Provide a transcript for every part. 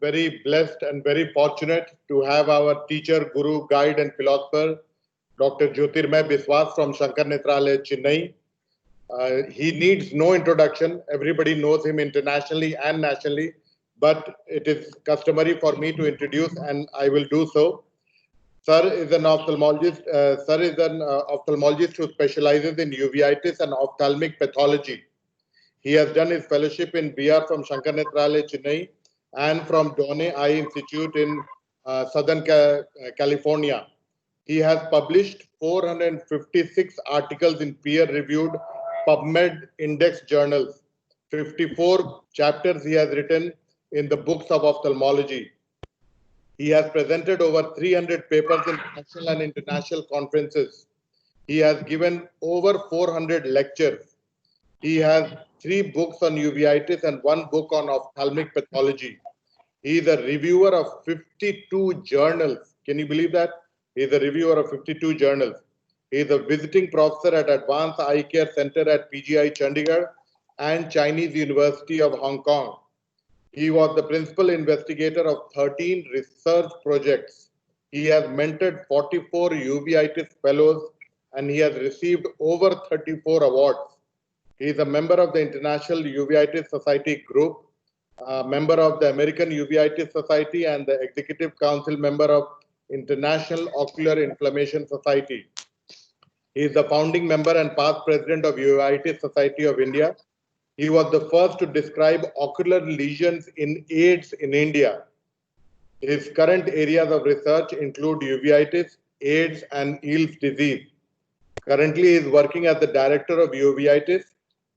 very blessed and very fortunate to have our teacher, guru, guide, and philosopher, Dr. Jyotirmay Biswas from Shankar Netralaya, Chennai. He needs no introduction. Everybody knows him internationally and nationally, but it is customary for me to introduce, and I will do so. Sir is an ophthalmologist. Sir is an ophthalmologist who specializes in uveitis and ophthalmic pathology. He has done his fellowship in BR from Shankar Netralaya, Chennai, and from Donne Eye Institute in Southern California. He has published 456 articles in peer-reviewed PubMed index journals. 54 chapters he has written in the books of ophthalmology. He has presented over 300 papers in national and international conferences. He has given over 400 lectures. He has 3 books on uveitis and 1 book on ophthalmic pathology. He is a reviewer of 52 journals. Can you believe that? He is a reviewer of 52 journals. He is a visiting professor at Advanced Eye Care Center at PGI Chandigarh and Chinese University of Hong Kong. He was the principal investigator of 13 research projects. He has mentored 44 uveitis fellows and he has received over 34 awards. He is a member of the International Uveitis Society Group, a member of the American Uveitis Society, and the Executive Council member of International Ocular Inflammation Society. He is the founding member and past president of Uveitis Society of India. He was the first to describe ocular lesions in AIDS in India. His current areas of research include uveitis, AIDS, and Eales disease. Currently, he is working as the director of uveitis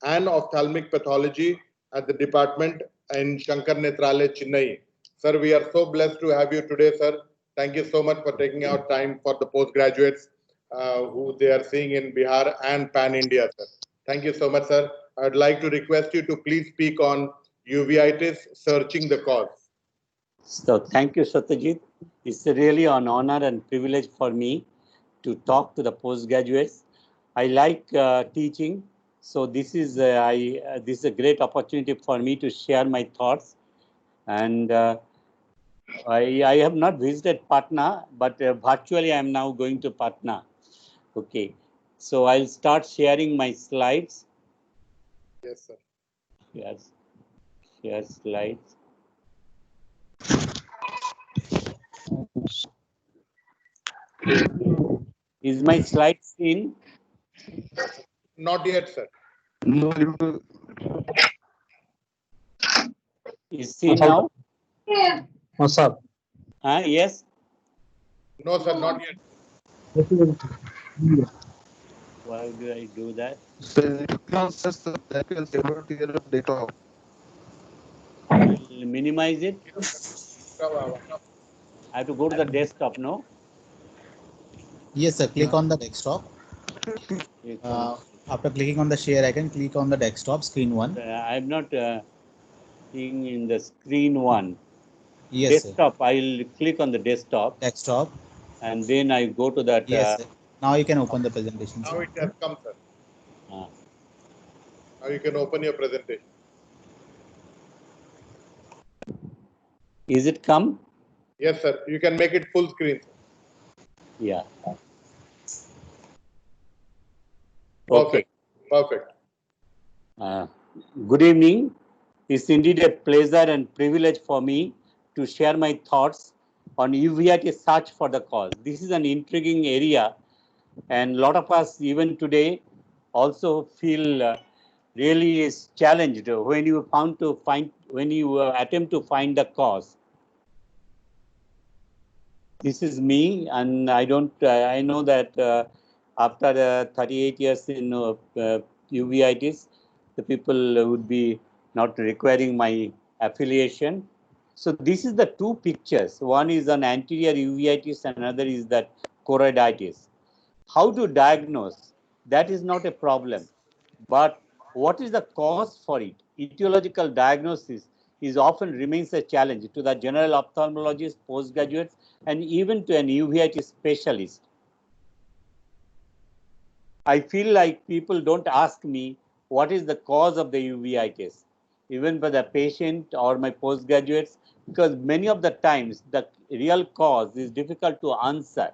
and ophthalmic pathology at the department in Shankar Netralaya, Chennai. Sir, we are so blessed to have you today, sir. Thank you so much for taking out time for the postgraduates who they are seeing in Bihar and Pan India, sir. Thank you so much, sir. I'd like to request you to please speak on uveitis, searching the cause. So thank you, Satyajit. It's really an honor and privilege for me to talk to the postgraduates. I like teaching, so this is this is a great opportunity for me to share my thoughts. And I have not visited Patna, but virtually I am now going to Patna. Okay, so I'll start sharing my slides. Yes, sir. Yes, share slides. Is my slide seen? Not yet, sir. No, Is seen now? no, sir. Yes? No, sir, not yet. Why do I do that? So if you can access the back and able to your data. I'll minimize it. I have to go to the desktop, no? Yes, sir. Click on the desktop. After clicking on the share icon, click on the desktop, screen 1. I'm not seeing in the screen 1. Yes, desktop, sir. I'll click on the desktop. Desktop. And then I go to that. Yes, sir. Now you can open the presentation. Now it has come, sir. Now you can open your presentation. Is it come? Yes, sir. You can make it full screen, sir. Yeah. Okay. Perfect. Good evening. It's indeed a pleasure and privilege for me to share my thoughts on uveitis search for the cause. This is an intriguing area, and a lot of us even today also feel really is challenged when you attempt to find the cause. This is me, and I don't. I know that after 38 years in uveitis, the people would be not requiring my affiliation. So this is the two pictures. One is an anterior uveitis, and another is that choroiditis. How to diagnose? That is not a problem. But what is the cause for it? Etiological diagnosis is often remains a challenge to the general ophthalmologist, postgraduates, and even to an uveitis specialist. I feel like people don't ask me what is the cause of the uveitis. even for the patient or my postgraduates, because many of the times the real cause is difficult to answer.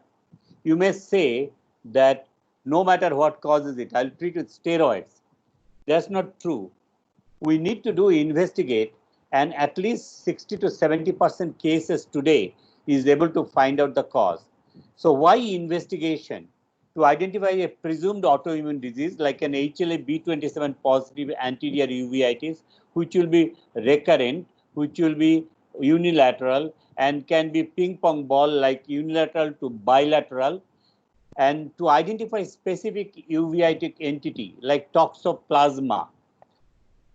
You may say that no matter what causes it, I'll treat with steroids. That's not true. We need to do investigate, and at least 60 to 70% cases today is able to find out the cause. So why investigation? To identify a presumed autoimmune disease like an HLA-B27 positive anterior uveitis, which will be recurrent, which will be unilateral, and can be ping pong ball like unilateral to bilateral, and to identify specific uveitic entity like toxoplasma,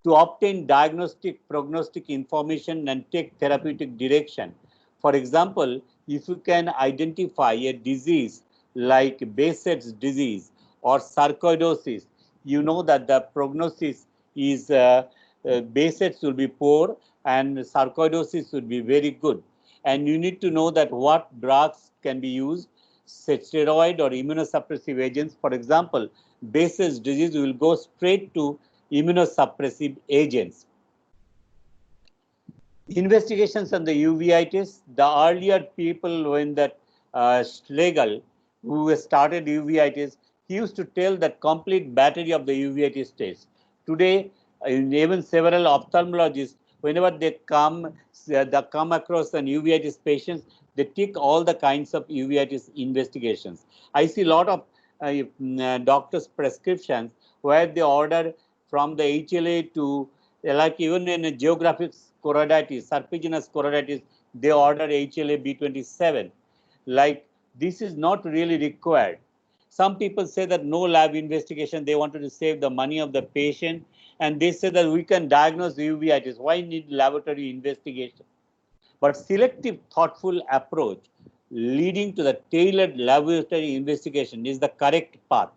to obtain diagnostic prognostic information and take therapeutic direction. For example, if you can identify a disease like Behçet's disease or sarcoidosis, you know that the prognosis is Behçet's will be poor and sarcoidosis will be very good. And you need to know that what drugs can be used, steroid or immunosuppressive agents. For example, Behçet's disease will go straight to immunosuppressive agents. Investigations on the uveitis, the earlier people when that Schlegel, who started uveitis, he used to tell that complete battery of the uveitis test. Today, even several ophthalmologists, whenever they come across an uveitis patients, they take all the kinds of uveitis investigations. I see a lot of doctors' prescriptions where they order from the HLA to, like even in a geographic choroiditis, serpiginous choroiditis, they order HLA-B27. Like, this is not really required. Some people say that no lab investigation, they wanted to save the money of the patient, and they say that we can diagnose uveitis. Why need laboratory investigation? But selective, thoughtful approach leading to the tailored laboratory investigation is the correct path.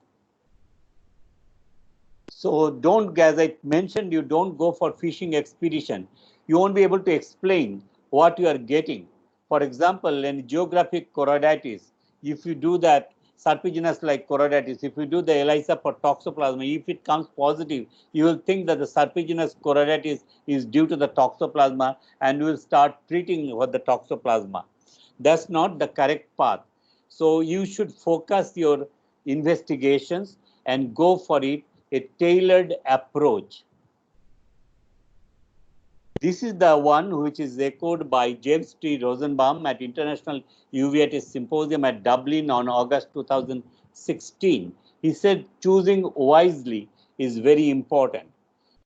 So don't, as I mentioned, you don't go for fishing expedition. You won't be able to explain what you are getting. For example, in geographic choroiditis, if you do that serpiginous like choroiditis, if you do the ELISA for toxoplasma, if it comes positive, you will think that the serpiginous choroiditis is due to the toxoplasma and you will start treating for the toxoplasma. That's not the correct path. So you should focus your investigations and go for it, a tailored approach. This is the one which is echoed by James T. Rosenbaum at International Uveitis Symposium at Dublin on August 2016. He said choosing wisely is very important.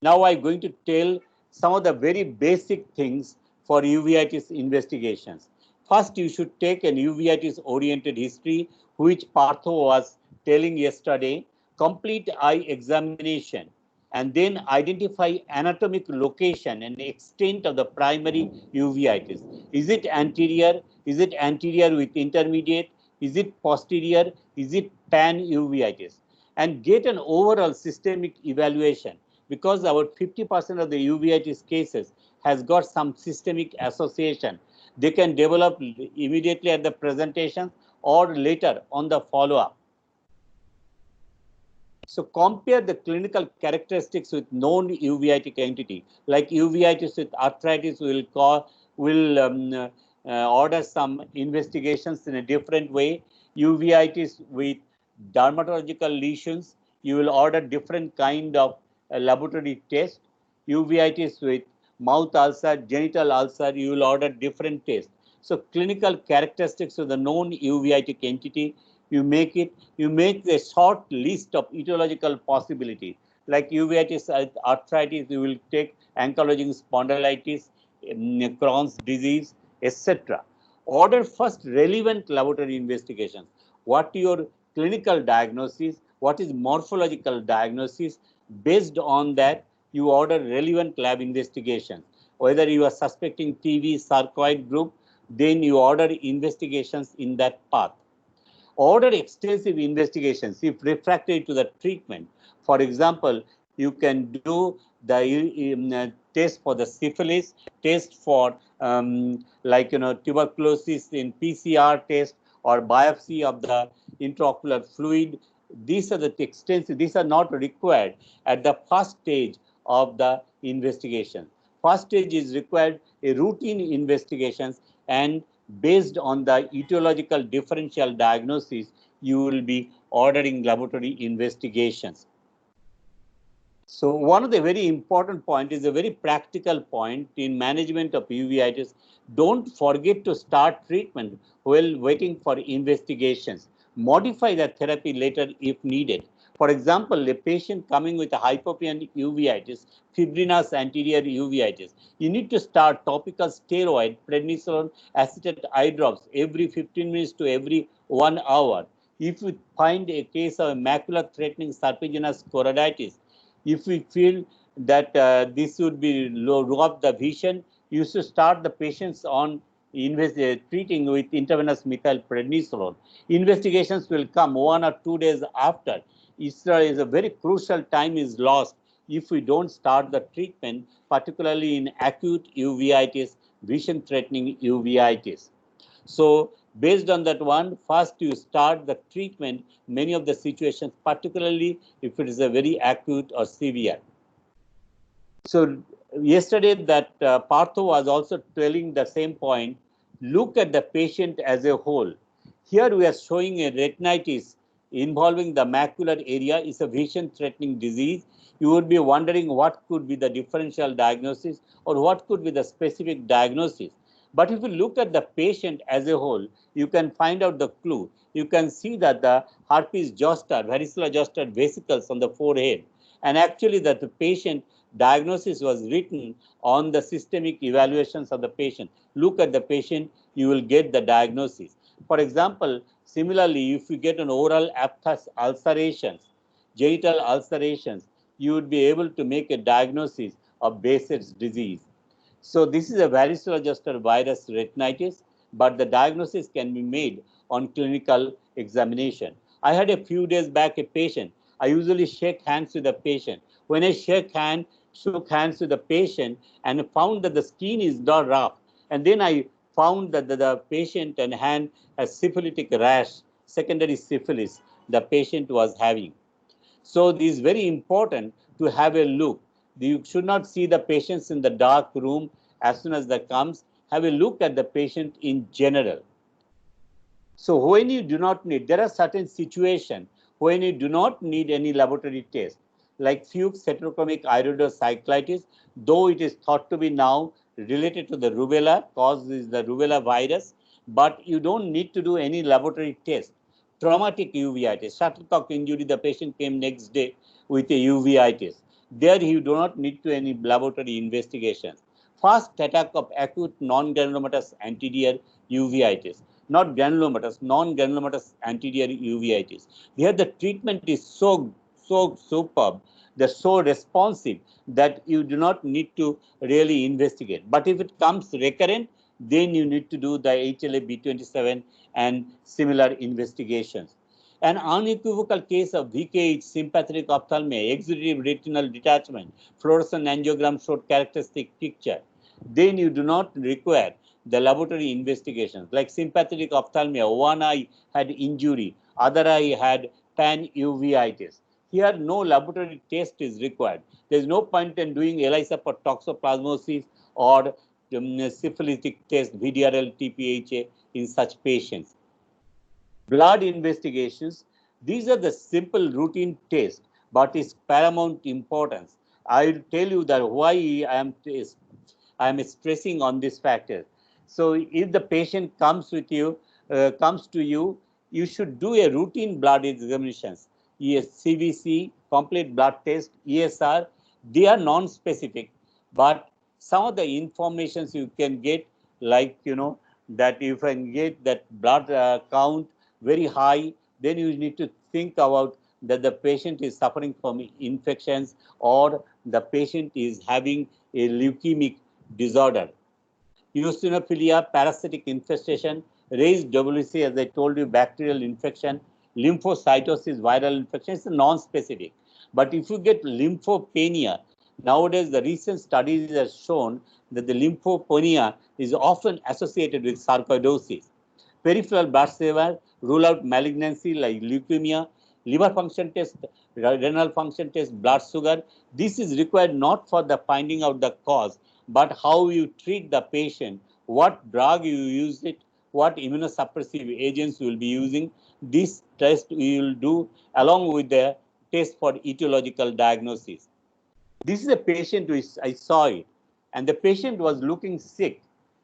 Now I'm going to tell some of the very basic things for uveitis investigations. First, you should take an uveitis oriented history, which Partho was telling yesterday, complete eye examination, and then identify anatomic location and extent of the primary uveitis. Is it anterior? Is it anterior with intermediate? Is it posterior? Is it pan-uveitis? And get an overall systemic evaluation, because about 50% of the uveitis cases has got some systemic association. They can develop immediately at the presentation or later on the follow-up. So compare the clinical characteristics with known uveitic entity. Like uveitis with arthritis, will order some investigations in a different way. Uveitis with dermatological lesions, you will order different kind of laboratory test. Uveitis with mouth ulcer, genital ulcer, you will order different tests. So clinical characteristics of the known uveitic entity, you make a short list of etiological possibilities. Like uveitis arthritis, you will take ankylosing spondylitis, Crohn's disease, etc. Order first relevant laboratory investigations. What your clinical diagnosis, what is morphological diagnosis? Based on that, you order relevant lab investigations. Whether you are suspecting TB sarcoid group, then you order investigations in that path. Order extensive investigations if refractory to the treatment. For example, you can do the test for the syphilis, test for tuberculosis in PCR test, or biopsy of the intraocular fluid. These are the extensive, these are not required at the first stage of the investigation. First stage is required a routine investigations, and based on the etiological differential diagnosis, you will be ordering laboratory investigations. So one of the very important point is a very practical point in management of uveitis. Don't forget to start treatment while waiting for investigations. Modify the therapy later if needed. For example, a patient coming with a hypopenic uveitis, fibrinous anterior uveitis, you need to start topical steroid, prednisolone acetate eye drops every 15 minutes to every 1 hour. If you find a case of macula-threatening serpiginous choroiditis, if we feel that this would be low up the vision, you should start the patients on treating with intravenous methylprednisolone. Investigations will come 1 or 2 days after. Is a very crucial time is lost if we don't start the treatment, particularly in acute uveitis, vision-threatening uveitis. So based on that one, first you start the treatment, many of the situations, particularly if it is a very acute or severe. So yesterday that Partho was also telling the same point, look at the patient as a whole. Here we are showing a retinitis involving the macular area is a vision-threatening disease. You would be wondering what could be the differential diagnosis or what could be the specific diagnosis. But if you look at the patient as a whole, you can find out the clue. You can see that the herpes zoster, varicella zoster vesicles on the forehead, and actually that the patient diagnosis was written on the systemic evaluations of the patient. Look at the patient, you will get the diagnosis. For example, similarly, if you get an oral aphthous ulcerations, genital ulcerations, you would be able to make a diagnosis of Behçet's disease. So this is a varicella zoster virus retinitis, but the diagnosis can be made on clinical examination. I had a few days back a patient. I usually shake hands with the patient. When I shook hands with the patient and found that the skin is not rough, and then I found that the patient and hand has syphilitic rash, secondary syphilis the patient was having. So it is very important to have a look. You should not see the patients in the dark room as soon as that comes. Have a look at the patient in general. So when you do not need, there are certain situations when you do not need any laboratory test, like Fuchs heterochromic iridocyclitis, though it is thought to be now related to the rubella, causes the rubella virus, but you don't need to do any laboratory test. Traumatic uveitis, shuttlecock injury, the patient came next day with a uveitis. There you do not need to any laboratory investigations. First attack of acute non-granulomatous anterior uveitis, not granulomatous, non-granulomatous anterior uveitis. Here the treatment is so superb, they're so responsive that you do not need to really investigate. But if it comes recurrent, then you need to do the HLA-B27 and similar investigations. An unequivocal case of VKH, sympathetic ophthalmia, exudative retinal detachment, fluorescent angiogram showed characteristic picture. Then you do not require the laboratory investigations. Like sympathetic ophthalmia, one eye had injury, other eye had pan-uveitis. Here, no laboratory test is required. There is no point in doing ELISA for toxoplasmosis or syphilitic test, VDRL, TPHA in such patients. Blood investigations, these are the simple routine tests, but it's paramount importance. I will tell you that why I am stressing on this factor. So if the patient comes to you, you should do a routine blood examinations. Yes, CBC, complete blood test, ESR, they are non-specific, but some of the informations you can get, like, that you can get that blood count very high, then you need to think about that the patient is suffering from infections or the patient is having a leukemic disorder. Eosinophilia, parasitic infestation, raised WC, as I told you, bacterial infection, lymphocytosis, viral infection, it's non-specific. But if you get lymphopenia, nowadays the recent studies have shown that the lymphopenia is often associated with sarcoidosis. Peripheral blood saver rule out malignancy like leukemia. Liver function test renal function test, blood sugar. This is required not for the finding out the cause, but how you treat the patient, what drug you use it, what immunosuppressive agents you will be using. This test we will do along with the test for etiological diagnosis. This is a patient which I saw it, and the patient was looking sick.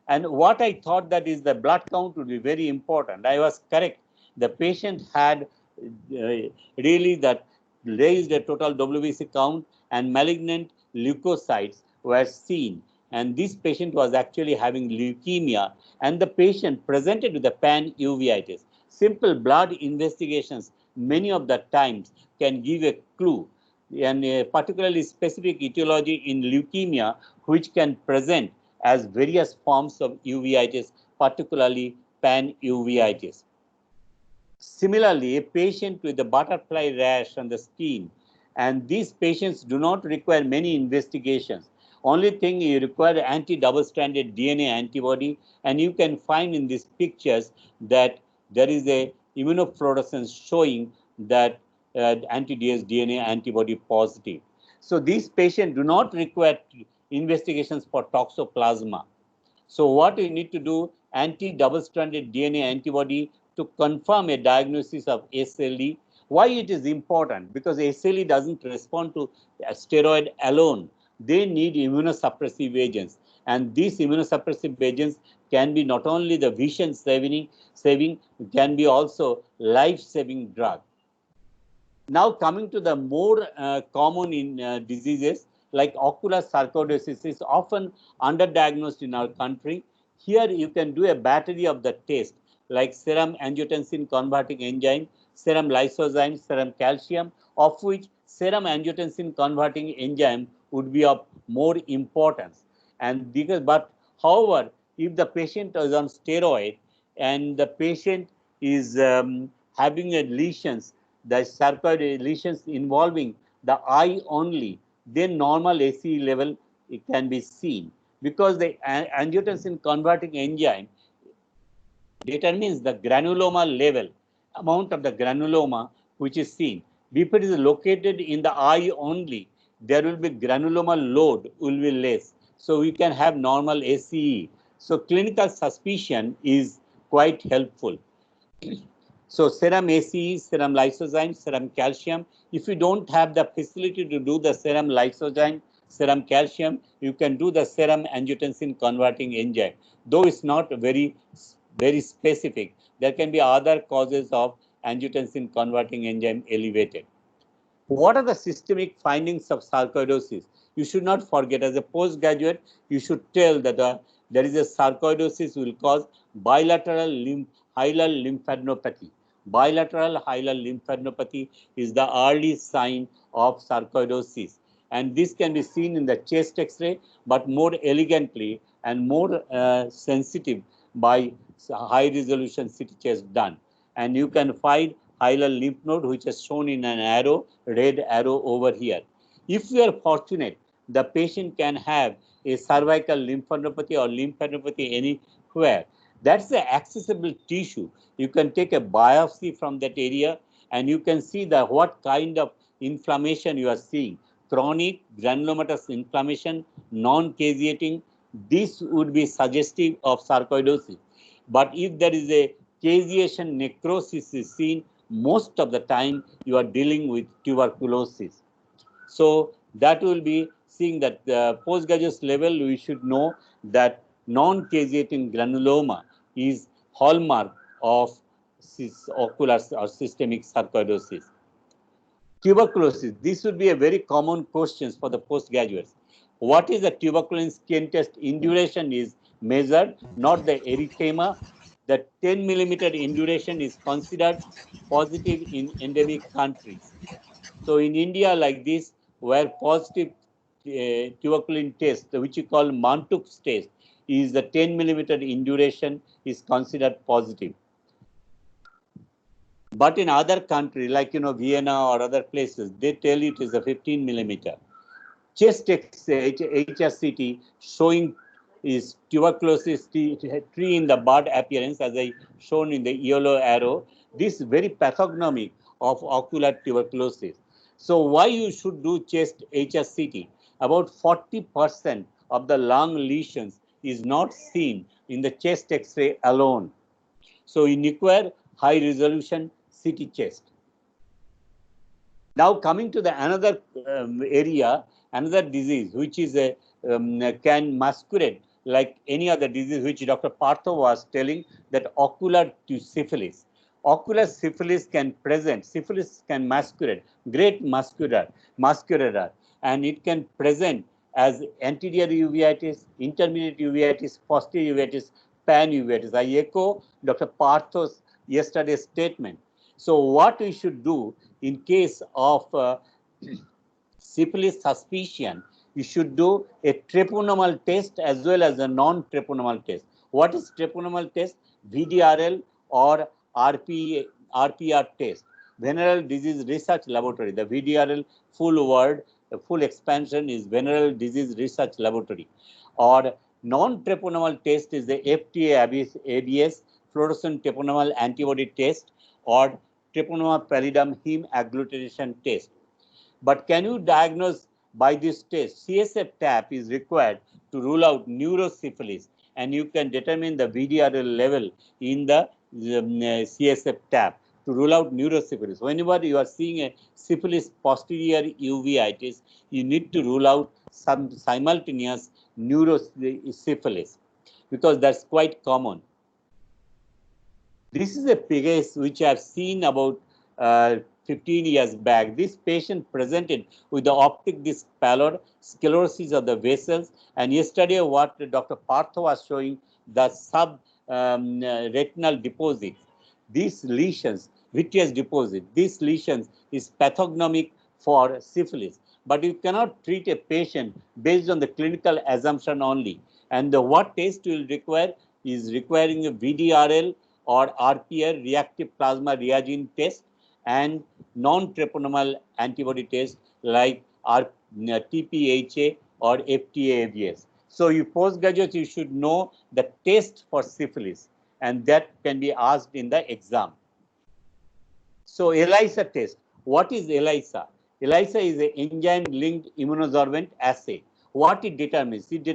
And what I thought that is the blood count would be very important. I was correct. The patient had really that raised the total WBC count, and malignant leukocytes were seen. And this patient was actually having leukemia, and the patient presented with the pan-uveitis. Simple blood investigations many of the times can give a clue, and a particularly specific etiology in leukemia, which can present as various forms of uveitis, particularly pan-uveitis. Similarly, a patient with a butterfly rash on the skin, and these patients do not require many investigations. Only thing you require anti-double-stranded DNA antibody, and you can find in these pictures that there is a immunofluorescence showing that anti-DS DNA antibody positive. So these patients do not require investigations for toxoplasma. So what you need to do, anti-double-stranded DNA antibody to confirm a diagnosis of SLE. Why it is important? Because SLE doesn't respond to steroid alone. They need immunosuppressive agents. And these immunosuppressive agents can be not only the vision saving, can be also life-saving drug. Now coming to the more common in diseases like ocular sarcoidosis is often underdiagnosed in our country. Here you can do a battery of the test like serum angiotensin converting enzyme, serum lysozyme, serum calcium, of which serum angiotensin converting enzyme would be of more importance. And because, but however, if the patient is on steroid and the patient is having a lesions, the sarcoid lesions involving the eye only, then normal ACE level it can be seen, because the angiotensin converting enzyme determines the granuloma level, amount of the granuloma which is seen. If it is located in the eye only, there will be granuloma load will be less. So we can have normal ACE. So clinical suspicion is quite helpful. So serum ACE, serum lysozyme, serum calcium. If you don't have the facility to do the serum lysozyme, serum calcium, you can do the serum angiotensin converting enzyme. Though it's not very specific, there can be other causes of angiotensin converting enzyme elevated. What are the systemic findings of sarcoidosis? You should not forget, as a postgraduate, you should tell that there is a sarcoidosis will cause bilateral hilar lymphadenopathy. Bilateral hilar lymphadenopathy is the early sign of sarcoidosis. And this can be seen in the chest X-ray, but more elegantly and more sensitive by high-resolution CT chest done. And you can find hilar lymph node, which is shown in an arrow, red arrow over here. If you are fortunate, the patient can have a cervical lymphadenopathy or lymphadenopathy anywhere. That's the accessible tissue. You can take a biopsy from that area and you can see the what kind of inflammation you are seeing. Chronic granulomatous inflammation, non-caseating, this would be suggestive of sarcoidosis. But if there is a caseation necrosis is seen, most of the time you are dealing with tuberculosis. So that will be seeing that the postgraduate level, we should know that non-caseating granuloma is hallmark of ocular or systemic sarcoidosis. Tuberculosis, this would be a very common question for the postgraduates. What is the tuberculin skin test? Induration is measured, not the erythema. The 10 millimeter induration is considered positive in endemic countries. So in India, like this, where positive tuberculin test, which you call Mantoux test, is the 10 millimeter induration is considered positive. But in other countries, like Vienna or other places, they tell you it is a 15 millimeter. Chest HSCT showing is tuberculosis tree in the bud appearance, as I shown in the yellow arrow. This is very pathognomic of ocular tuberculosis. So why you should do chest HSCT? About 40% of the lung lesions is not seen in the chest X-ray alone. So you require high resolution CT chest. Now coming to the another area, another disease which is a can masquerade like any other disease, which Dr. Partho was telling, that ocular syphilis. Ocular syphilis can present, syphilis can masquerade, great masquerader, and it can present as anterior uveitis, intermediate uveitis, posterior uveitis, pan uveitis. I echo Dr. Partho's yesterday's statement. So what we should do in case of syphilis suspicion, you should do a treponemal test as well as a non-treponemal test. What is treponemal test? VDRL or RPR test. Venereal Disease Research Laboratory. The VDRL full word, full expansion is Venereal Disease Research Laboratory. Or non-treponemal test is the FTA ABS, fluorescent treponemal antibody test, or treponema pallidum heme agglutination test. But can you diagnose by this test? CSF tap is required to rule out neurosyphilis, and you can determine the VDRL level in the CSF tap to rule out neurosyphilis. Whenever you are seeing a syphilis posterior uveitis, you need to rule out some simultaneous neurosyphilis, because that's quite common. This is a case which I have seen about 15 years back. This patient presented with the optic disc pallor, sclerosis of the vessels, and yesterday what Dr. Partho was showing, the subretinal deposits. These lesions, vitreous deposit, these lesions is pathognomic for syphilis. But you cannot treat a patient based on the clinical assumption only. And what test will require is requiring a VDRL or RPR, reactive plasma reagin test, and non-treponemal antibody test like TPHA or FTA-ABS. So you postgraduates, you should know the test for syphilis, and that can be asked in the exam. So ELISA test. What is ELISA? ELISA is an enzyme-linked immunosorbent assay. What it determines? It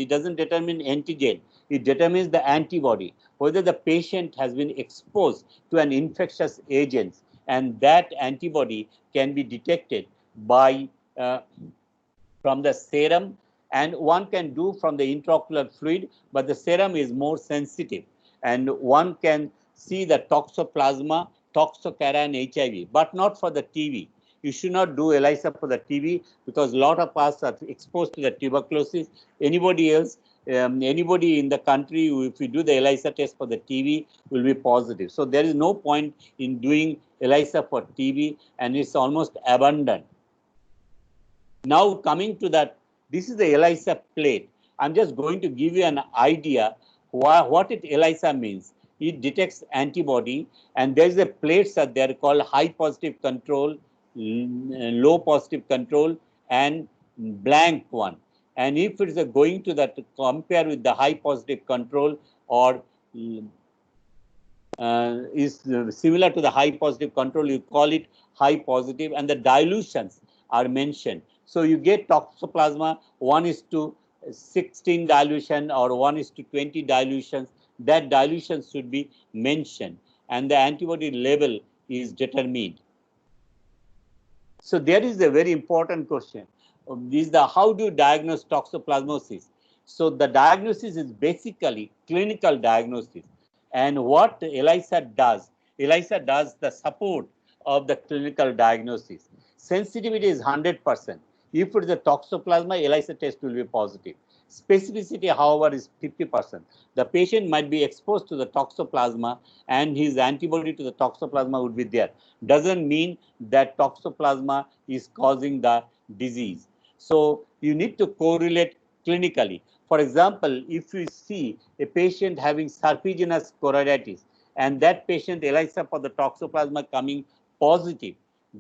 doesn't determine antigen. It determines the antibody, whether the patient has been exposed to an infectious agent, and that antibody can be detected by from the serum, and one can do from the intraocular fluid, but the serum is more sensitive, and one can see the toxoplasma, toxocara, HIV, but not for the TB. You should not do ELISA for the TB, because a lot of us are exposed to the tuberculosis. Anybody else, anybody in the country, if we do the ELISA test for the TB, will be positive. So there is no point in doing ELISA for TB, and it's almost abandoned. Now coming to that, this is the ELISA plate. I'm just going to give you an idea what ELISA means. It detects antibody, and there's a plates that they're called high positive control, low positive control, and blank one. And if it's going to that, compare with the high positive control, or is similar to the high positive control, you call it high positive, and the dilutions are mentioned. So you get toxoplasma 1:16 dilution or 1:20 dilutions. That dilution should be mentioned, and the antibody level is determined. So there is a very important question. How do you diagnose toxoplasmosis? So the diagnosis is basically clinical diagnosis. And what ELISA does the support of the clinical diagnosis. Sensitivity is 100%. If it is a toxoplasma, ELISA test will be positive. Specificity, however, is 50%. The patient might be exposed to the toxoplasma, and his antibody to the toxoplasma would be there. Doesn't mean that toxoplasma is causing the disease. So you need to correlate clinically. For example, if you see a patient having serpiginous choroiditis, and that patient ELISA for the toxoplasma coming positive,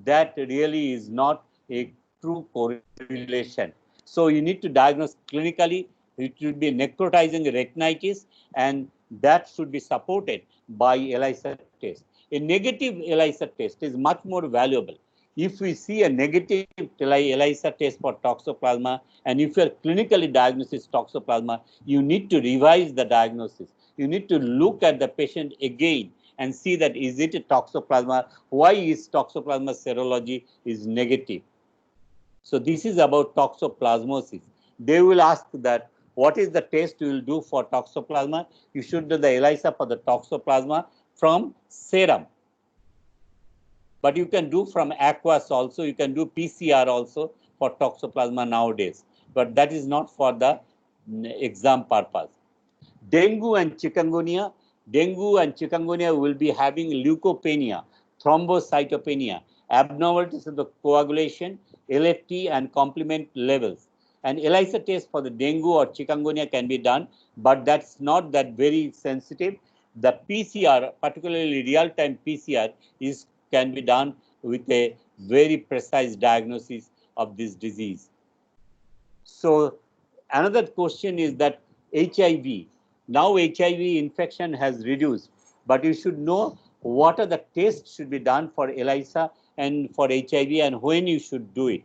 that really is not a true correlation. So you need to diagnose clinically. It should be necrotizing retinitis, and that should be supported by ELISA test. A negative ELISA test is much more valuable. If we see a negative ELISA test for toxoplasma, and if you are clinically diagnosed with toxoplasma, you need to revise the diagnosis. You need to look at the patient again and see that is it a toxoplasma? Why is toxoplasma serology is negative? So this is about toxoplasmosis. They will ask that what is the test you will do for toxoplasma? You should do the ELISA for the toxoplasma from serum. But you can do from aqueous also, you can do PCR also for toxoplasma nowadays. But that is not for the exam purpose. Dengue and chikungunya will be having leukopenia, thrombocytopenia, abnormalities of the coagulation, LFT and complement levels. An ELISA test for the dengue or chikungunya can be done, but that's not that very sensitive. The PCR, particularly real-time PCR, can be done with a very precise diagnosis of this disease. So another question is that HIV. Now HIV infection has reduced, but you should know what are the tests should be done for ELISA and for HIV and when you should do it.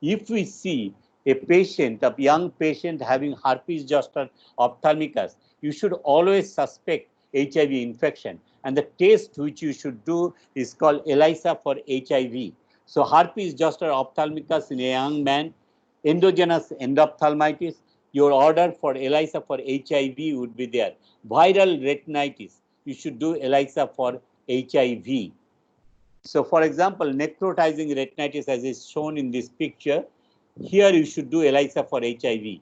If we see a patient, a young patient having herpes zoster ophthalmicus, you should always suspect HIV infection. And the test which you should do is called ELISA for HIV. So herpes zoster ophthalmicus in a young man, endogenous endophthalmitis, your order for ELISA for HIV would be there. Viral retinitis, you should do ELISA for HIV. So for example, necrotizing retinitis as is shown in this picture, here you should do ELISA for HIV.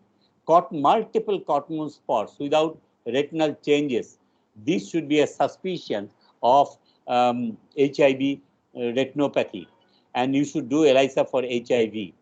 Multiple cotton spots without retinal changes, this should be a suspicion of HIV retinopathy, and you should do ELISA for HIV.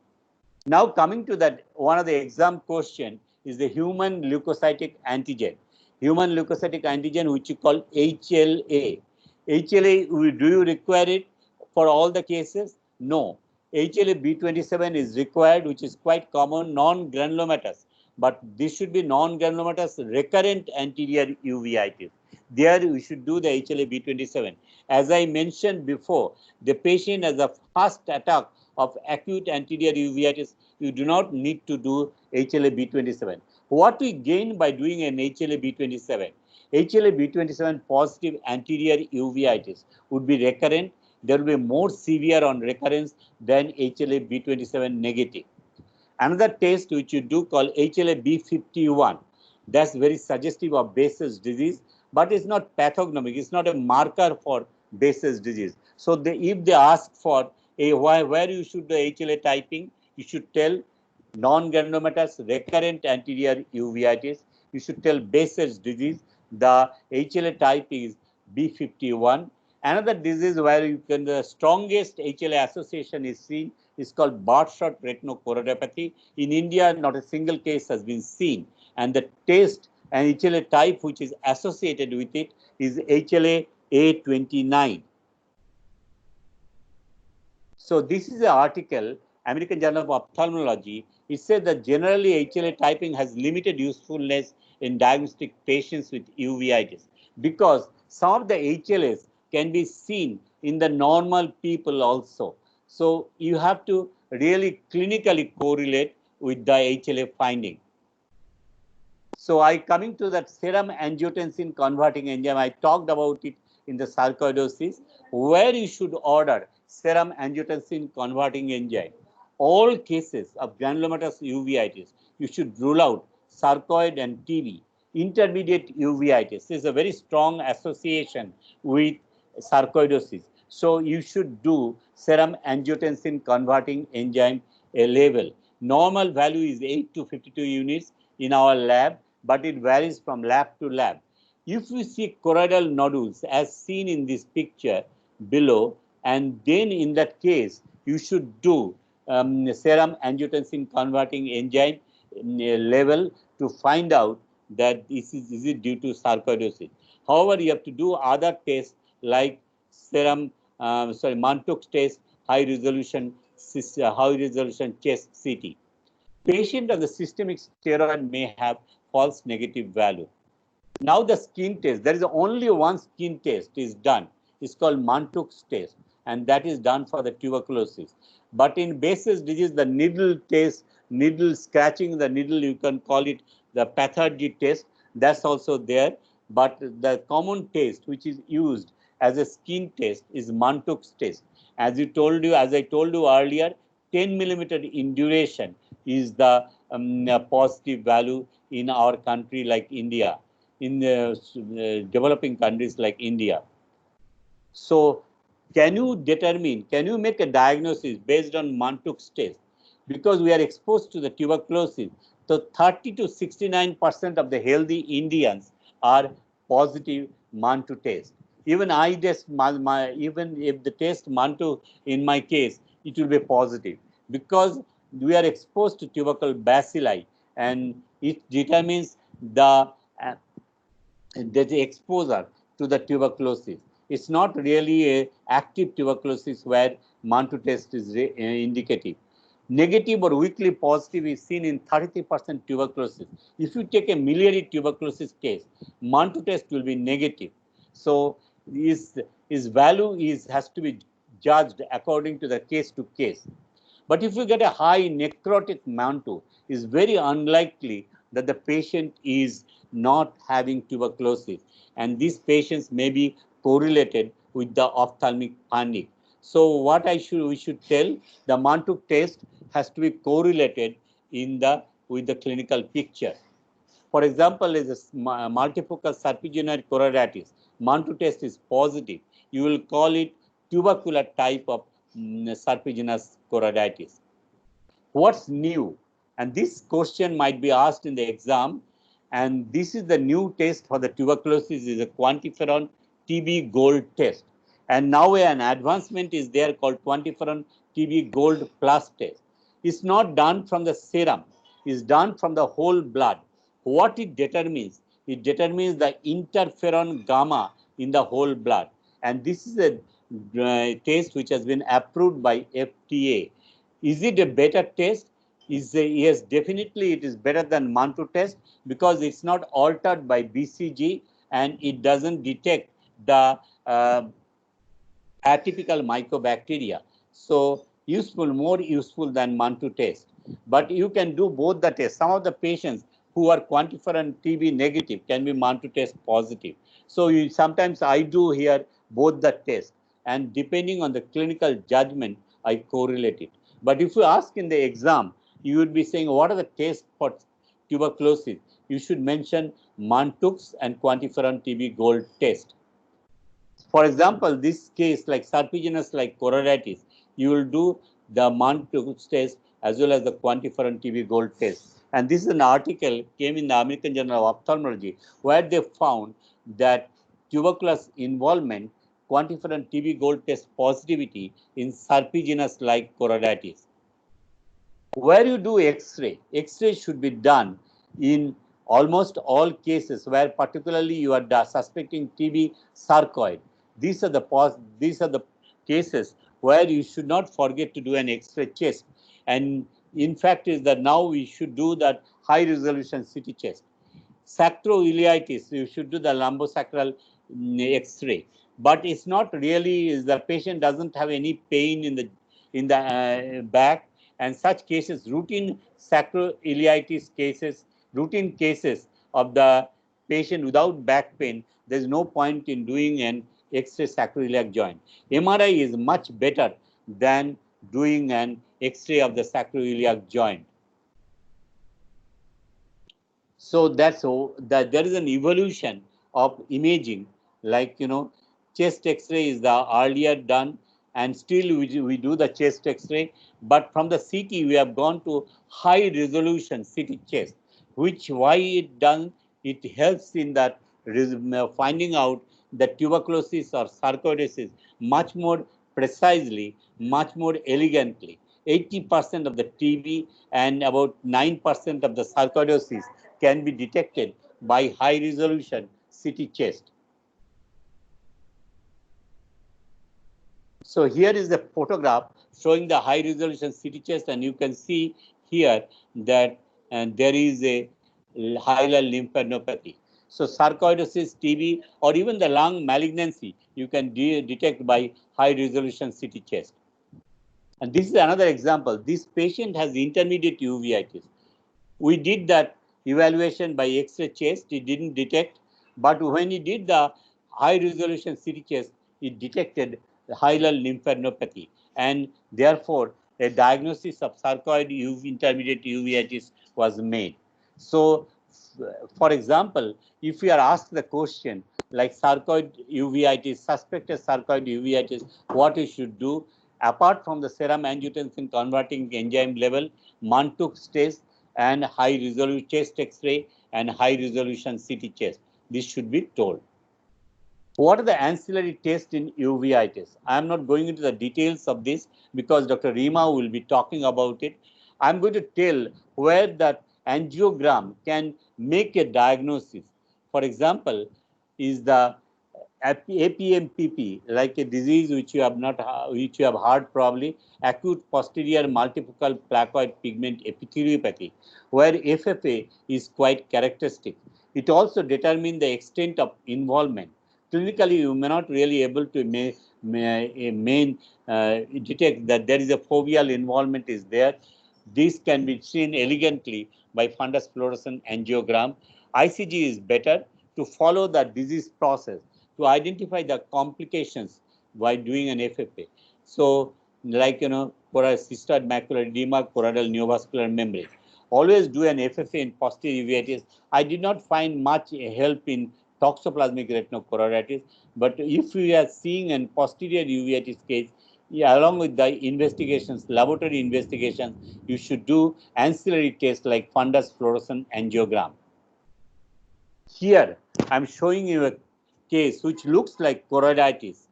Now coming to that, one of the exam question is the human leukocytic antigen. Human leukocytic antigen, which you call HLA. HLA, do you require it for all the cases? No. HLA B27 is required, which is quite common, non-granulomatous. But this should be non-granulomatous recurrent anterior uveitis. There we should do the HLA B27. As I mentioned before, the patient has a first attack of acute anterior uveitis, you do not need to do HLA B27. What we gain by doing an HLA B27? HLA B27 positive anterior uveitis would be recurrent. There will be more severe on recurrence than HLA B27 negative. Another test which you do called HLA B51. That's very suggestive of Behçet's disease, but it's not pathognomic. It's not a marker for Behçet's disease. So if they ask for where you should do HLA typing, you should tell non-granulomatous recurrent anterior uveitis. You should tell Behçet's disease. The HLA type is B51. Another disease where the strongest HLA association is seen is called Birdshot retinochoroidopathy. In India, not a single case has been seen, and the test and HLA type which is associated with it is HLA A29. So this is an article, American Journal of Ophthalmology. It says that generally HLA typing has limited usefulness in diagnostic patients with uveitis because some of the HLAs can be seen in the normal people also. So you have to really clinically correlate with the HLA finding. So coming to that serum angiotensin converting enzyme, I talked about it in the sarcoidosis, where you should order serum angiotensin converting enzyme. All cases of granulomatous uveitis, you should rule out sarcoid and TB. Intermediate uveitis is a very strong association with sarcoidosis. So you should do serum angiotensin converting enzyme level. Normal value is 8 to 52 units in our lab, but it varies from lab to lab. If we see choroidal nodules as seen in this picture below, and then in that case, you should do serum angiotensin converting enzyme level to find out that is it due to sarcoidosis. However, you have to do other tests like Mantoux test, high resolution chest CT. Patient of the systemic steroid may have false negative value. Now the skin test, there is only one skin test is done. It's called Mantoux test. and that is done for the tuberculosis. But in Behçet's disease, the needle test, needle scratching the needle, you can call it the pathargy test, that's also there. But the common test which is used as a skin test is Mantoux test. As I told you earlier, 10 millimeter in duration is the positive value in our country like India, in the developing countries like India. So can you make a diagnosis based on Mantoux test? Because we are exposed to the tuberculosis, so 30 to 69% of the healthy Indians are positive Mantoux test. Even I test even if the test Mantoux in my case, it will be positive because we are exposed to tubercle bacilli, and it determines the exposure to the tuberculosis. It's not really a active tuberculosis where Mantoux test is indicative. Negative or weakly positive is seen in 33% tuberculosis. If you take a miliary tuberculosis case, Mantoux test will be negative. So his value has to be judged according to the case to case. But if you get a high necrotic Mantoux, it's very unlikely that the patient is not having tuberculosis. And these patients may be correlated with the ophthalmic panic. So what we should tell, the Mantoux test has to be correlated with the clinical picture. For example, is a multifocal serpiginous choroiditis. Mantoux test is positive. You will call it tubercular type of serpiginous choroiditis. What's new? And this question might be asked in the exam. And this is the new test for the tuberculosis, is a quantiferon TB Gold test. And now an advancement is there called quantiferon TB Gold Plus test. It's not done from the serum. It's done from the whole blood. What it determines? It determines the interferon gamma in the whole blood. And this is a test which has been approved by FDA. Is it a better test? Yes, definitely it is better than Mantoux test because it's not altered by BCG and it doesn't detect the atypical mycobacteria. So more useful than Mantoux test. But you can do both the tests. Some of the patients who are quantiferon TB negative can be Mantoux test positive. So sometimes I do here both the tests, and depending on the clinical judgment, I correlate it. But if you ask in the exam, you would be saying, what are the tests for tuberculosis? You should mention Mantoux and quantiferon TB Gold test. For example, this case like serpiginous like choroiditis, you will do the Mantoux test as well as the quantiferon TB Gold test. And this is an article came in the American Journal of Ophthalmology where they found that tuberculosis involvement, quantiferon TB Gold test positivity in serpiginous like choroiditis. Where you do X-ray, X-ray should be done in almost all cases where particularly you are suspecting TB sarcoid. These are the cases where you should not forget to do an X-ray chest. And in fact is that now we should do that high resolution CT chest. Sacroiliitis, you should do the lumbosacral X-ray. But it's not really, the patient doesn't have any pain in the back, and such cases, routine sacroiliitis cases, routine cases of the patient without back pain, there's no point in doing an X-ray sacroiliac joint. MRI is much better than doing an X-ray of the sacroiliac joint. So that's so that there is an evolution of imaging, like chest X-ray is the earlier done, and still we do the chest X-ray, but from the CT we have gone to high resolution CT chest, which why it done, it helps in that finding out the tuberculosis or sarcoidosis much more precisely, much more elegantly. 80% of the TB and about 9% of the sarcoidosis can be detected by high resolution CT chest. So here is the photograph showing the high resolution CT chest, and you can see here that there is a hilar lymphadenopathy. So sarcoidosis, TB, or even the lung malignancy, you can detect by high-resolution CT chest. And this is another example. This patient has intermediate uveitis. We did that evaluation by X-ray chest. It didn't detect, but when he did the high-resolution CT chest, it detected hilar lymphadenopathy, and therefore a diagnosis of sarcoid intermediate uveitis was made. So, for example, if we are asked the question like sarcoid uveitis, suspected sarcoid uveitis, what we should do, apart from the serum angiotensin converting enzyme level, Mantoux test, and high resolution chest X-ray and high resolution CT chest. This should be told. What are the ancillary tests in uveitis? I am not going into the details of this because Dr. Rima will be talking about it. I am going to tell where that angiogram can make a diagnosis. For example, is the APMPP, like a disease which you have heard probably, acute posterior multifocal placoid pigment epitheliopathy, where FFA is quite characteristic. It also determines the extent of involvement. Clinically, you may not really able to detect that there is a foveal involvement is there. This can be seen elegantly by fundus fluorescent angiogram. ICG is better to follow the disease process, to identify the complications by doing an FFA. So, like, cystoid macular edema, choroidal neovascular membrane. Always do an FFA in posterior uveitis. I did not find much help in toxoplasmic retinochoroiditis, but if you are seeing an posterior uveitis case, along with the investigations, laboratory investigations, you should do ancillary tests like fundus fluorescent angiogram. Here, I'm showing you a case which looks like choroiditis,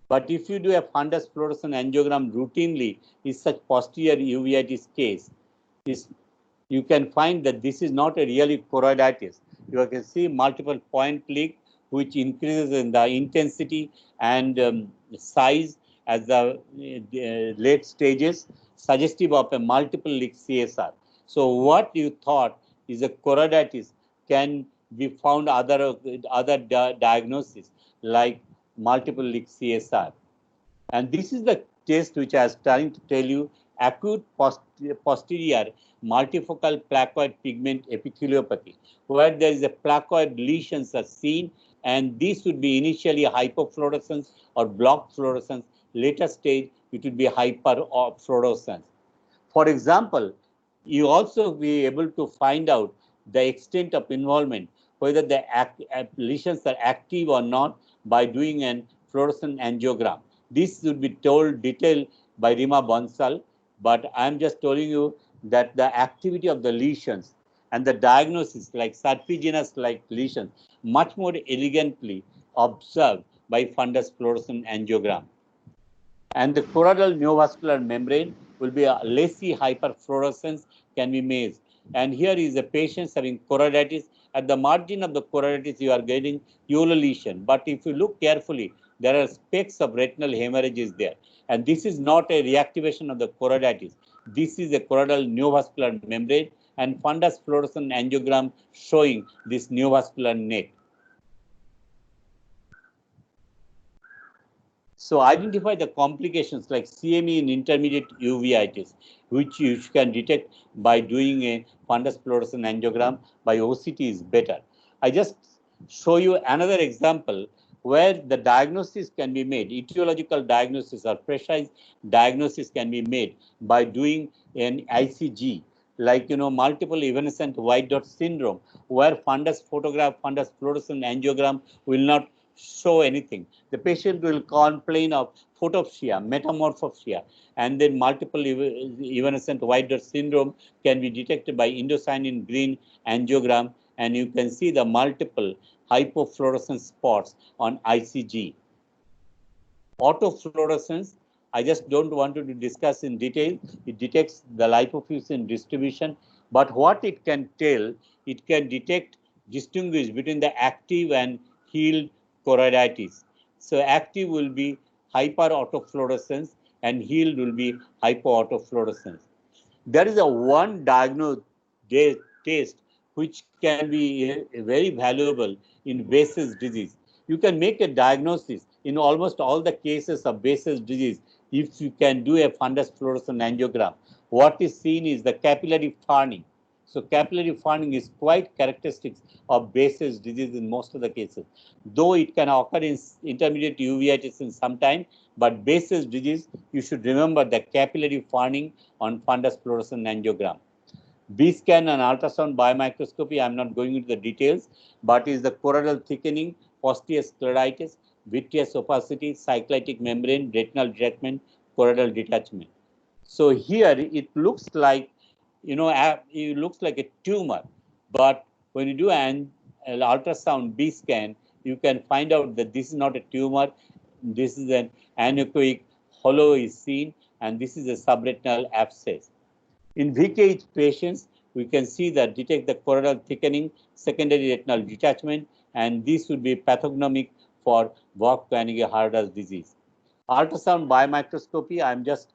but if you do a fundus fluorescent angiogram routinely in such posterior uveitis case, you can find that this is not a really choroiditis. You can see multiple point leak which increases in the intensity and size as the late stages, suggestive of a multiple leak CSR. So what you thought is a choroiditis can be found other diagnosis like multiple leak CSR. And this is the test which I was trying to tell you, acute posterior multifocal placoid pigment epitheliopathy, where there is a placoid lesions are seen, and this would be initially hypofluorescence or block fluorescence. Later stage, it would be hyperfluorescence. For example, you also be able to find out the extent of involvement, whether the lesions are active or not by doing an fluorescent angiogram. This would be told detailed by Rima Bansal, but I am just telling you that the activity of the lesions and the diagnosis like serpiginous like lesions much more elegantly observed by fundus fluorescent angiogram. And the choroidal neovascular membrane will be a lacy hyperfluorescence can be made. And here is a patient having choroiditis. At the margin of the choroiditis, you are getting uveitis lesion. But if you look carefully, there are specks of retinal hemorrhage is there. And this is not a reactivation of the choroiditis. This is a choroidal neovascular membrane and fundus fluorescent angiogram showing this neovascular net. So identify the complications like CME in intermediate uveitis, which you can detect by doing a fundus fluorescent angiogram by OCT is better. I just show you another example where the diagnosis can be made, etiological diagnosis or precise diagnosis can be made by doing an ICG, like multiple evanescent white dot syndrome, where fundus fluorescent angiogram will not show anything. The patient will complain of photopsia, metamorphopsia, and then multiple evanescent white dot syndrome can be detected by indocyanine green angiogram, and you can see the multiple hypofluorescent spots on ICG. Autofluorescence, I just don't want to discuss in detail. It detects the lipofuscin distribution, but what it can tell, it can distinguish between the active and healed choroiditis. So active will be hyperautofluorescence and healed will be hypoautofluorescence. There is a one diagnosed test which can be very valuable in Behçet's disease. You can make a diagnosis in almost all the cases of Behçet's disease if you can do a fundus fluorescence angiogram. What is seen is the capillary farning. So capillary farning is quite characteristic of Behçet's disease in most of the cases. Though it can occur in intermediate uveitis in some time, but Behçet's disease, you should remember the capillary farning on fundus fluorescence angiogram. B-scan and ultrasound biomicroscopy, I'm not going into the details, but is the choroidal thickening, posterior scleritis, vitreous opacity, cyclitic membrane, retinal detachment, choroidal detachment. So here it looks like, it looks like a tumor, but when you do an ultrasound B-scan, you can find out that this is not a tumor, this is an anechoic hollow is seen, and this is a subretinal abscess. In VKH patients, we can see that detect the choroidal thickening, secondary retinal detachment, and this would be pathognomic for Vogt-Koenigsegg-Hardt's disease. Ultrasound biomicroscopy, I'm just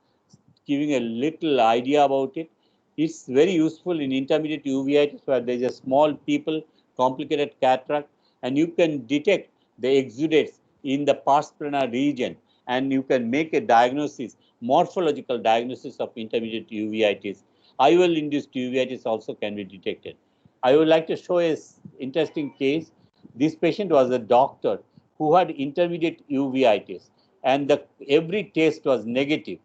giving a little idea about it. It's very useful in intermediate uveitis where there's a small pupil, complicated cataract, and you can detect the exudates in the pars plana region, and you can make a diagnosis, morphological diagnosis of intermediate uveitis. IOL-induced uveitis also can be detected. I would like to show an interesting case. This patient was a doctor who had intermediate uveitis, and every test was negative.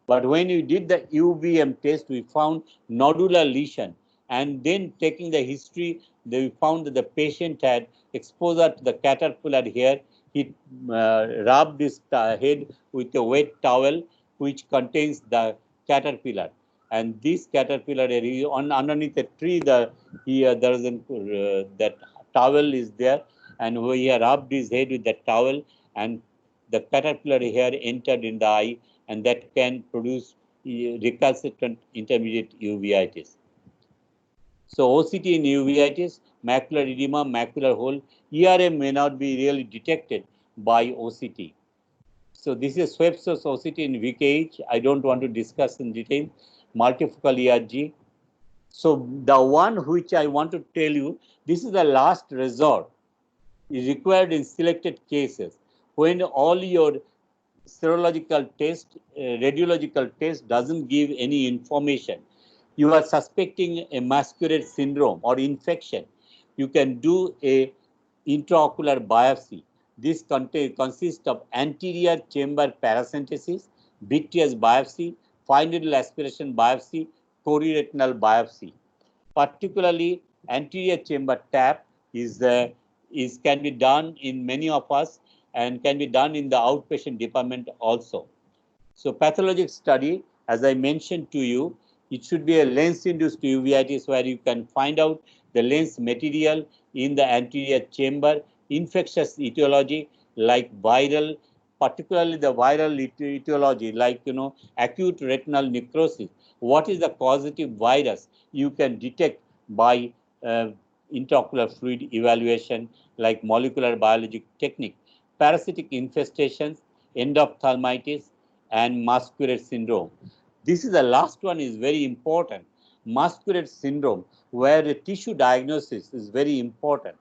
But when we did the UVM test, we found nodular lesion. And then taking the history, we found that the patient had exposure to the caterpillar hair. He rubbed his head with a wet towel, which contains the caterpillar. And this caterpillar area, underneath a tree, there is that towel is there. And he rubbed his head with that towel, and the caterpillar hair entered in the eye, and that can produce recalcitrant intermediate uveitis. So OCT in uveitis, macular edema, macular hole, ERM may not be really detected by OCT. So this is Schweppes OCT in VKH. I don't want to discuss in detail. Multifocal ERG. So the one which I want to tell you, this is the last resort. Is required in selected cases when all your serological test, radiological test doesn't give any information. You are suspecting a masquerade syndrome or infection. You can do a intraocular biopsy. This consists of anterior chamber paracentesis, vitreous biopsy, fine needle aspiration biopsy, chorioretinal biopsy. Particularly, anterior chamber tap can be done in many of us and can be done in the outpatient department also. So pathologic study, as I mentioned to you, it should be a lens-induced uveitis where you can find out the lens material in the anterior chamber, infectious etiology like viral, particularly the viral etiology like acute retinal necrosis. What is the causative virus? You can detect by intraocular fluid evaluation like molecular biologic technique. Parasitic infestations, endophthalmitis, and masquerade syndrome. This is the last one is very important. Masquerade syndrome, where the tissue diagnosis is very important.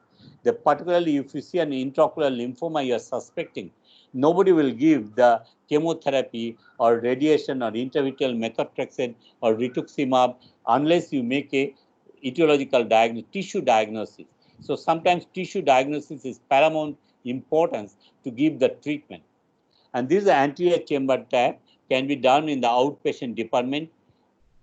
Particularly if you see an intraocular lymphoma you are suspecting, nobody will give the chemotherapy or radiation or intravitreal methotrexate or rituximab unless you make a etiological tissue diagnosis. So sometimes tissue diagnosis is paramount importance to give the treatment. And this anterior chamber tap can be done in the outpatient department.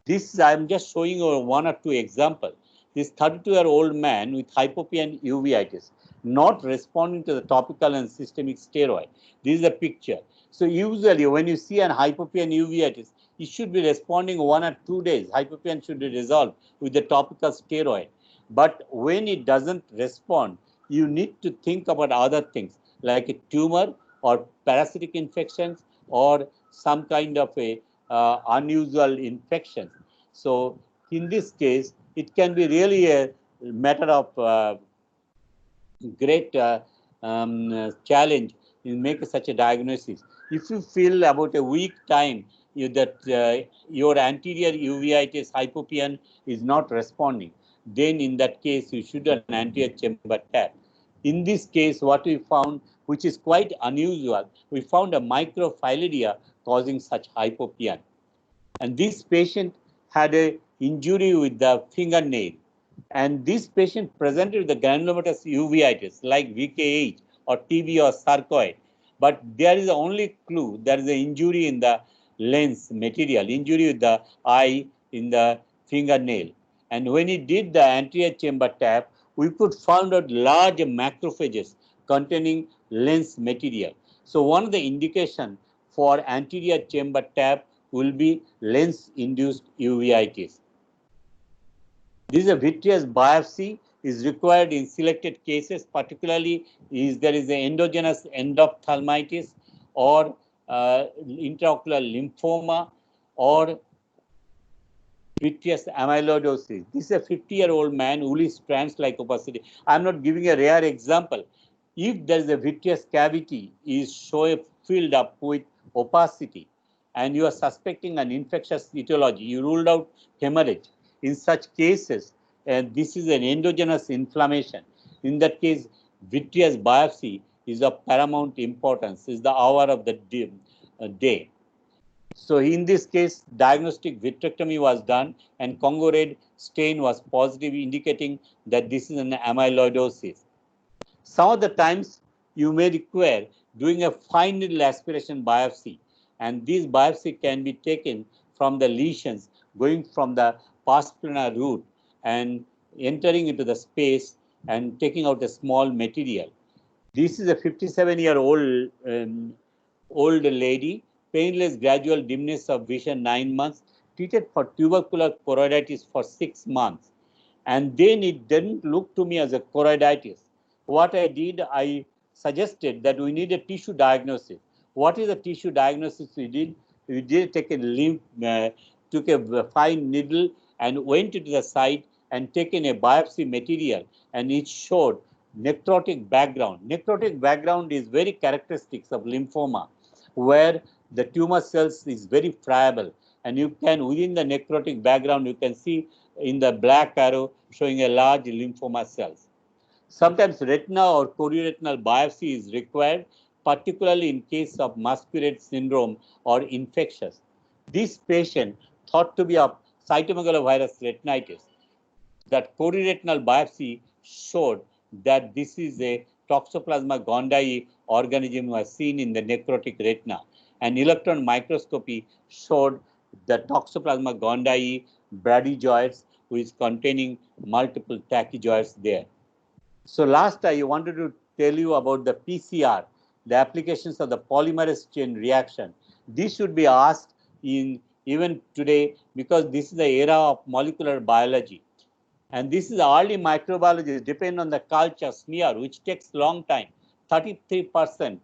This I'm just showing you one or two examples. This 32-year-old man with hypopia and uveitis, not responding to the topical and systemic steroid. This is a picture. So usually when you see an hypopia and uveitis, it should be responding 1 or 2 days. Hypopia should be resolved with the topical steroid. But when it doesn't respond, you need to think about other things like a tumor or parasitic infections or some kind of a unusual infection. So in this case, it can be really a matter of great challenge in making such a diagnosis. If you feel about a week time that your anterior uveitis hypopia is not responding, then in that case you should an anterior chamber tap. In this case, what we found, which is quite unusual, we found a microphyllidea causing such hypopyon. And this patient had a injury with the fingernail. And this patient presented with the granulomatous uveitis like VKH or TB or sarcoid. But there is the only clue, there is an injury in the lens material, injury with the eye in the fingernail. And when he did the anterior chamber tap, we could find out large macrophages containing lens material. So one of the indication for anterior chamber tap will be lens-induced uveitis. This is a vitreous biopsy is required in selected cases, particularly if there is an endogenous endophthalmitis or intraocular lymphoma or vitreous amyloidosis. This is a 50-year-old man, woolly strands-like opacity. I'm not giving a rare example. If there is a vitreous cavity is filled up with opacity and you are suspecting an infectious etiology, you ruled out hemorrhage. In such cases, this is an endogenous inflammation. In that case, vitreous biopsy is of paramount importance, is the hour of the day. So in this case, diagnostic vitrectomy was done and Congo red stain was positive, indicating that this is an amyloidosis. Some of the times you may require doing a fine needle aspiration biopsy, and this biopsy can be taken from the lesions going from the pars plana root and entering into the space and taking out a small material. This is a 57-year-old old lady, painless gradual dimness of vision 9 months, treated for tubercular choroiditis for 6 months. And then it didn't look to me as a choroiditis. What I did, I suggested that we need a tissue diagnosis. What is the tissue diagnosis we did? We did take a took a fine needle and went to the site and taken a biopsy material, and it showed necrotic background. Necrotic background is very characteristic of lymphoma, where the tumor cells is very friable, and you can, within the necrotic background, you can see in the black arrow showing a large lymphoma cells. Sometimes retina or chorioretinal biopsy is required, particularly in case of Masquerade syndrome or infectious. This patient thought to be of cytomegalovirus retinitis. That chorioretinal biopsy showed that this is a Toxoplasma gondii organism was seen in the necrotic retina. And electron microscopy showed the Toxoplasma gondii bradyzoids, which is containing multiple tachyzoids there. So last I wanted to tell you about the PCR, the applications of the polymerase chain reaction. This should be asked in even today because this is the era of molecular biology. And this is early microbiology, depend on the culture smear, which takes long time, 33%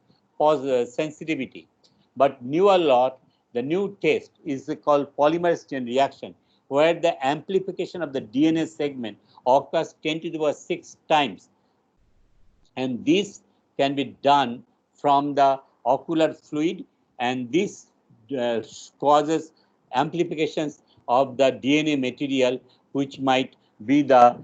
sensitivity. But newer lot, the new test is called polymerase chain reaction, where the amplification of the DNA segment occurs 10 to the power 6 times. And this can be done from the ocular fluid, and this causes amplifications of the DNA material, which might be the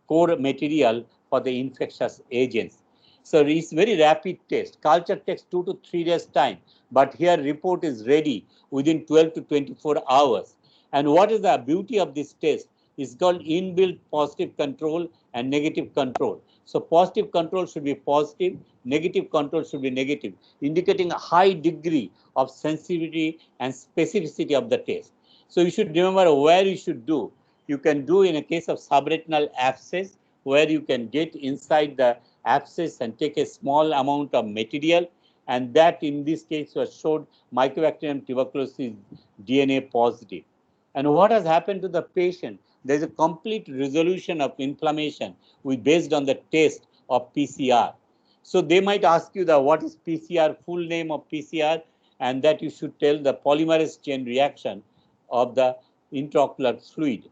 core material for the infectious agents. So it's very rapid test. Culture takes 2 to 3 days time, but here report is ready within 12 to 24 hours. And what is the beauty of this test? It's called inbuilt positive control and negative control. So positive control should be positive, negative control should be negative, indicating a high degree of sensitivity and specificity of the test. So you should remember where you should do. You can do in a case of subretinal abscess, where you can get inside the abscess and take a small amount of material, and that in this case was showed Mycobacterium tuberculosis DNA positive. And what has happened to the patient? There is a complete resolution of inflammation based on the test of PCR. So they might ask you what is PCR, full name of PCR, and that you should tell the polymerase chain reaction of the intraocular fluid.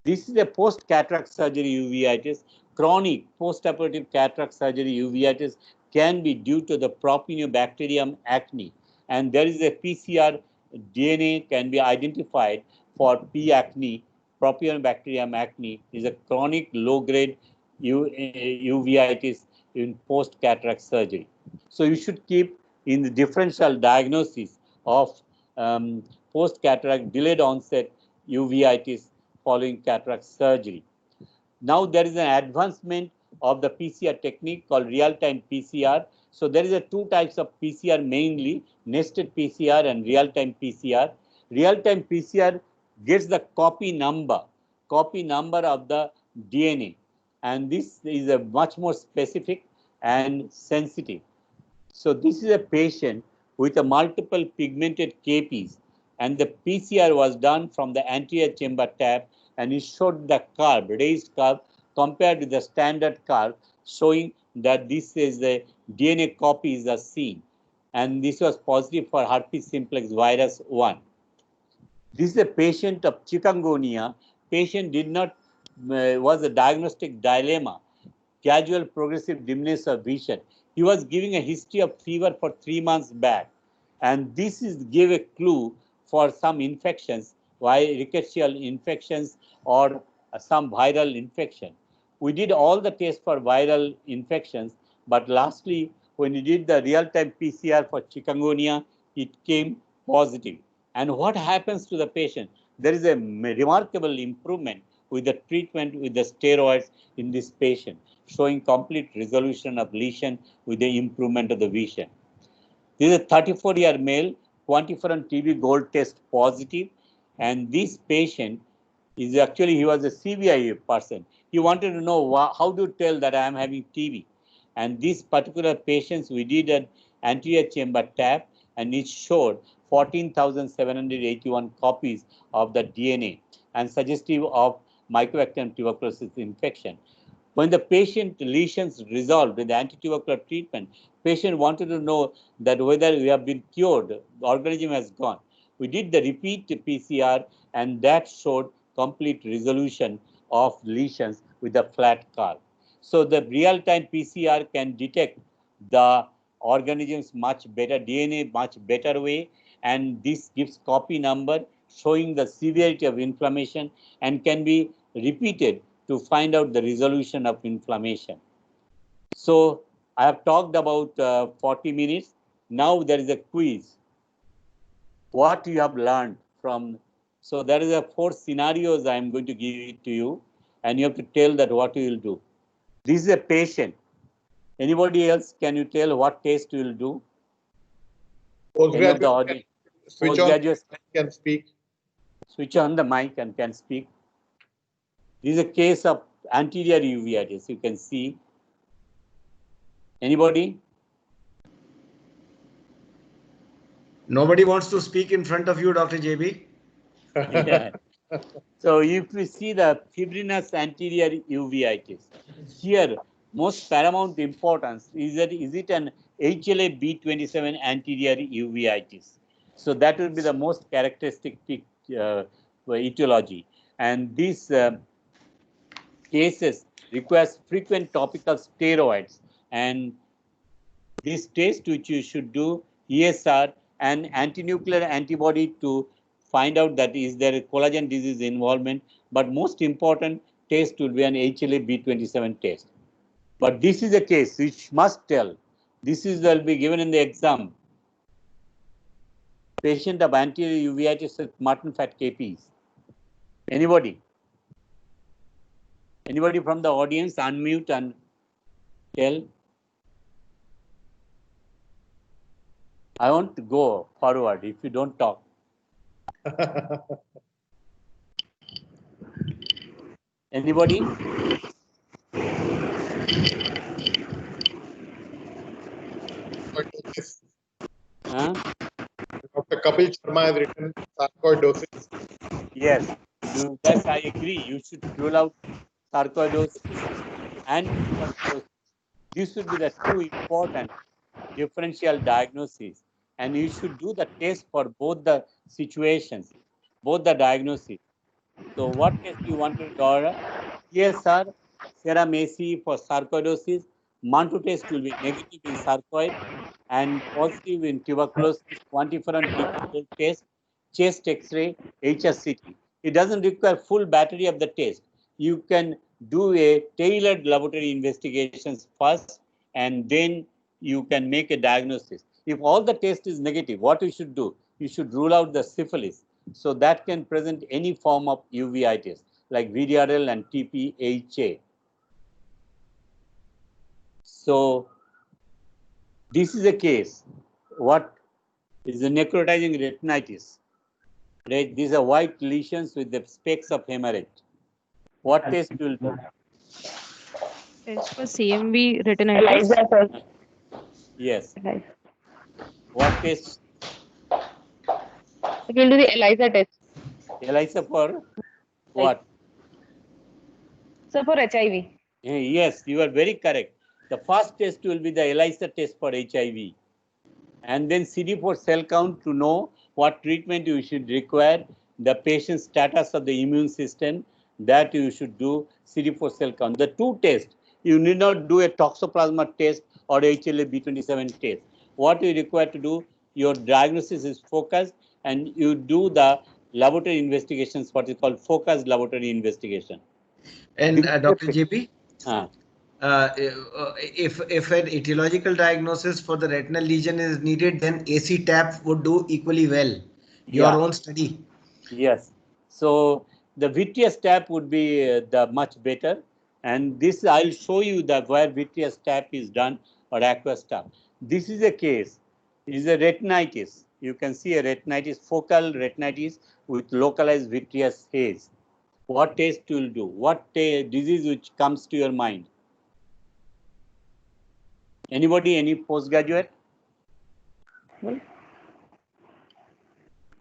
This is a post-cataract surgery uveitis. Chronic post-operative cataract surgery uveitis can be due to the Propionibacterium acne, and there is a PCR DNA can be identified for P. acne Propionibacterium acne is a chronic low-grade uveitis in post-cataract surgery. So you should keep in the differential diagnosis of post-cataract delayed onset uveitis following cataract surgery. Now there is an advancement of the PCR technique called real-time PCR. So there is a two types of PCR mainly, nested PCR and real-time PCR. Real-time PCR gets the copy number of the DNA, and this is a much more specific and sensitive. So this is a patient with a multiple pigmented KPs, and the PCR was done from the anterior chamber tab, and it showed the curve, raised curve, compared with the standard curve, showing that this is the DNA copies are seen, and this was positive for herpes simplex virus 1. This is a patient of chikungunya. Patient did not was a diagnostic dilemma, gradual progressive dimness of vision. He was giving a history of fever for 3 months back, and this is gave a clue for some infections, why rickettsial infections or some viral infection. We did all the tests for viral infections, but lastly, when we did the real-time PCR for chikungunya, it came positive. And what happens to the patient? There is a remarkable improvement with the treatment with the steroids in this patient, showing complete resolution of lesion with the improvement of the vision. This is a 34-year male, quantiferon TB gold test positive, and this patient is actually, he was a CVI person. He wanted to know how to tell that I am having TB. And this particular patient, we did an anterior chamber tab, and it showed 14,781 copies of the DNA and suggestive of Mycobacterium tuberculosis infection. When the patient lesions resolved with the antitubercular treatment, patient wanted to know that whether we have been cured, the organism has gone. We did the repeat PCR, and that showed complete resolution of lesions with a flat curve. So the real-time PCR can detect the organisms much better, DNA much better way, and this gives copy number showing the severity of inflammation and can be repeated to find out the resolution of inflammation. So I have talked about 40 minutes. Now there is a quiz. What you have learned from, so there is a 4 scenarios I am going to give it to you, and you have to tell that what you will do. This is a patient. Anybody else, can you tell what test you will do? Postgraduate switch on, can speak. Switch on the mic and can speak. This is a case of anterior uveitis, you can see. Anybody? Nobody wants to speak in front of you, Dr. JB. Yeah. So if we see the fibrinous anterior uveitis, here most paramount importance is that is it an HLA-B27 anterior uveitis? So that will be the most characteristic etiology, and these cases requires frequent topical steroids, and this test which you should do ESR and antinuclear antibody to find out that is there a collagen disease involvement, but most important test will be an HLA-B27 test. But this is a case which must tell. This is will be given in the exam. Patient of anterior uveitis with mutton fat KPs. Anybody? Anybody from the audience, unmute and tell. I want to go forward if you don't talk. Anybody? Huh? Dr. Kapil Sharma has written sarcoidosis. Yes, yes, I agree. You should rule out sarcoidosis and tuberculosis. This would be the two important differential diagnosis, and you should do the test for both the situations, both the diagnosis. So what test you want to do? ESR, serum AC for sarcoidosis. Mantoux test will be negative in sarcoid and positive in tuberculosis. Quantiferon TB gold test, chest X-ray, HSCT. It doesn't require full battery of the test. You can do a tailored laboratory investigations first, and then you can make a diagnosis. If all the test is negative, what you should do? You should rule out the syphilis. So that can present any form of uveitis like VDRL and TPHA. So this is a case. What is the necrotizing retinitis? Right? These are white lesions with the specks of hemorrhage. What test will do? Test for CMV retinitis. Yes. What test? We'll do the ELISA test. ELISA for what? So for HIV. Yes, you are very correct. The first test will be the ELISA test for HIV. And then CD4 cell count to know what treatment you should require, the patient's status of the immune system, that you should do CD4 cell count. The two tests, you need not do a toxoplasma test or HLA-B27 test. What you require to do, your diagnosis is focused, and you do the laboratory investigations, what is called focused laboratory investigation. And Dr. JP? If an etiological diagnosis for the retinal lesion is needed, then AC TAP would do equally well. Your own study. Yes. So the vitreous tap would be the much better, and this I'll show you that where vitreous tap is done or aqueous tap. This is a case. It is a retinitis. You can see a retinitis, focal retinitis with localized vitreous haze. What test you will do? What disease which comes to your mind? Anybody? Any postgraduate? So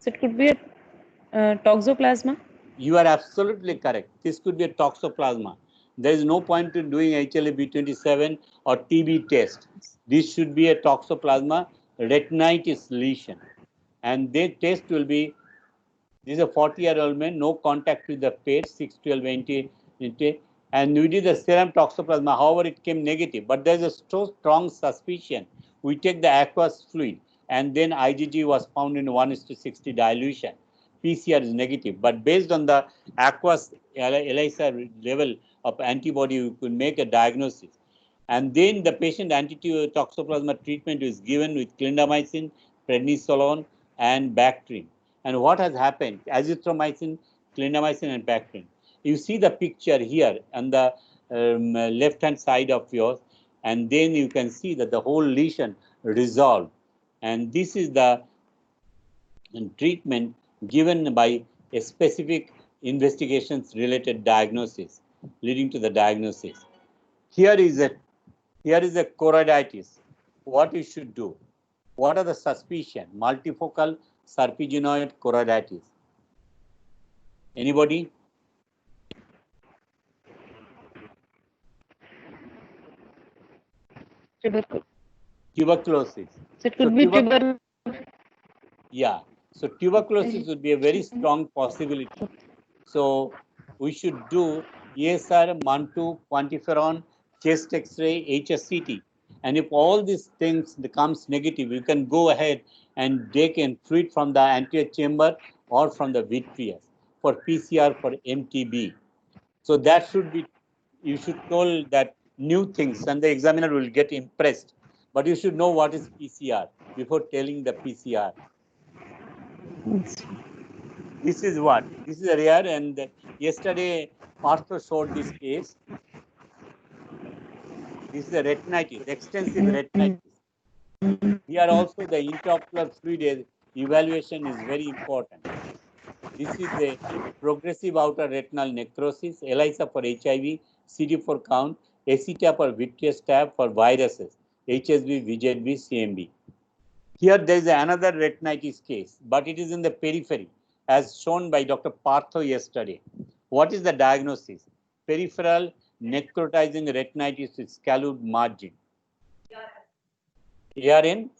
it could be a toxoplasma. You are absolutely correct. This could be a toxoplasma. There is no point in doing HLA-B27 or TB test. This should be a toxoplasma retinitis lesion. And their test will be, this is a 40-year-old man, no contact with the page, 612 NT, and we did the serum toxoplasma. However, it came negative, but there's a so strong suspicion. We take the aqueous fluid, and then IgG was found in 1:60 dilution. PCR is negative, but based on the aqueous ELISA level of antibody, we could make a diagnosis. And then the patient anti-toxoplasma treatment is given with clindamycin, prednisolone, and Bactrim. And what has happened? Azithromycin, clindamycin, and Bactrim. You see the picture here on the left-hand side of yours, and then you can see that the whole lesion resolved. And this is the treatment given by a specific investigations related diagnosis, leading to the diagnosis. Here is a choroiditis. What you should do? What are the suspicion? Multifocal serpiginoid choroiditis. Anybody? Tuberculosis. So it could be tuberculosis. Yeah. So tuberculosis would be a very strong possibility. So we should do ESR, Mantoux, quantiferon, chest X-ray, HSCT. And if all these things becomes negative, you can go ahead and take a fluid from the anterior chamber or from the vitreous for PCR for MTB. So that should be, you should know that new things, and the examiner will get impressed. But you should know what is PCR before telling the PCR. This is what? This is a rare, and yesterday Partho showed this case. This is a retinitis, extensive retinitis. Here also the intraocular fluid evaluation is very important. This is a progressive outer retinal necrosis, ELISA for HIV, CD4 count, ACTAP or vitreous tap for viruses, HSV, VZV, CMV. Here there is another retinitis case, but it is in the periphery, as shown by Dr. Partho yesterday. What is the diagnosis? Peripheral necrotizing retinitis with scalloped margin. ARN?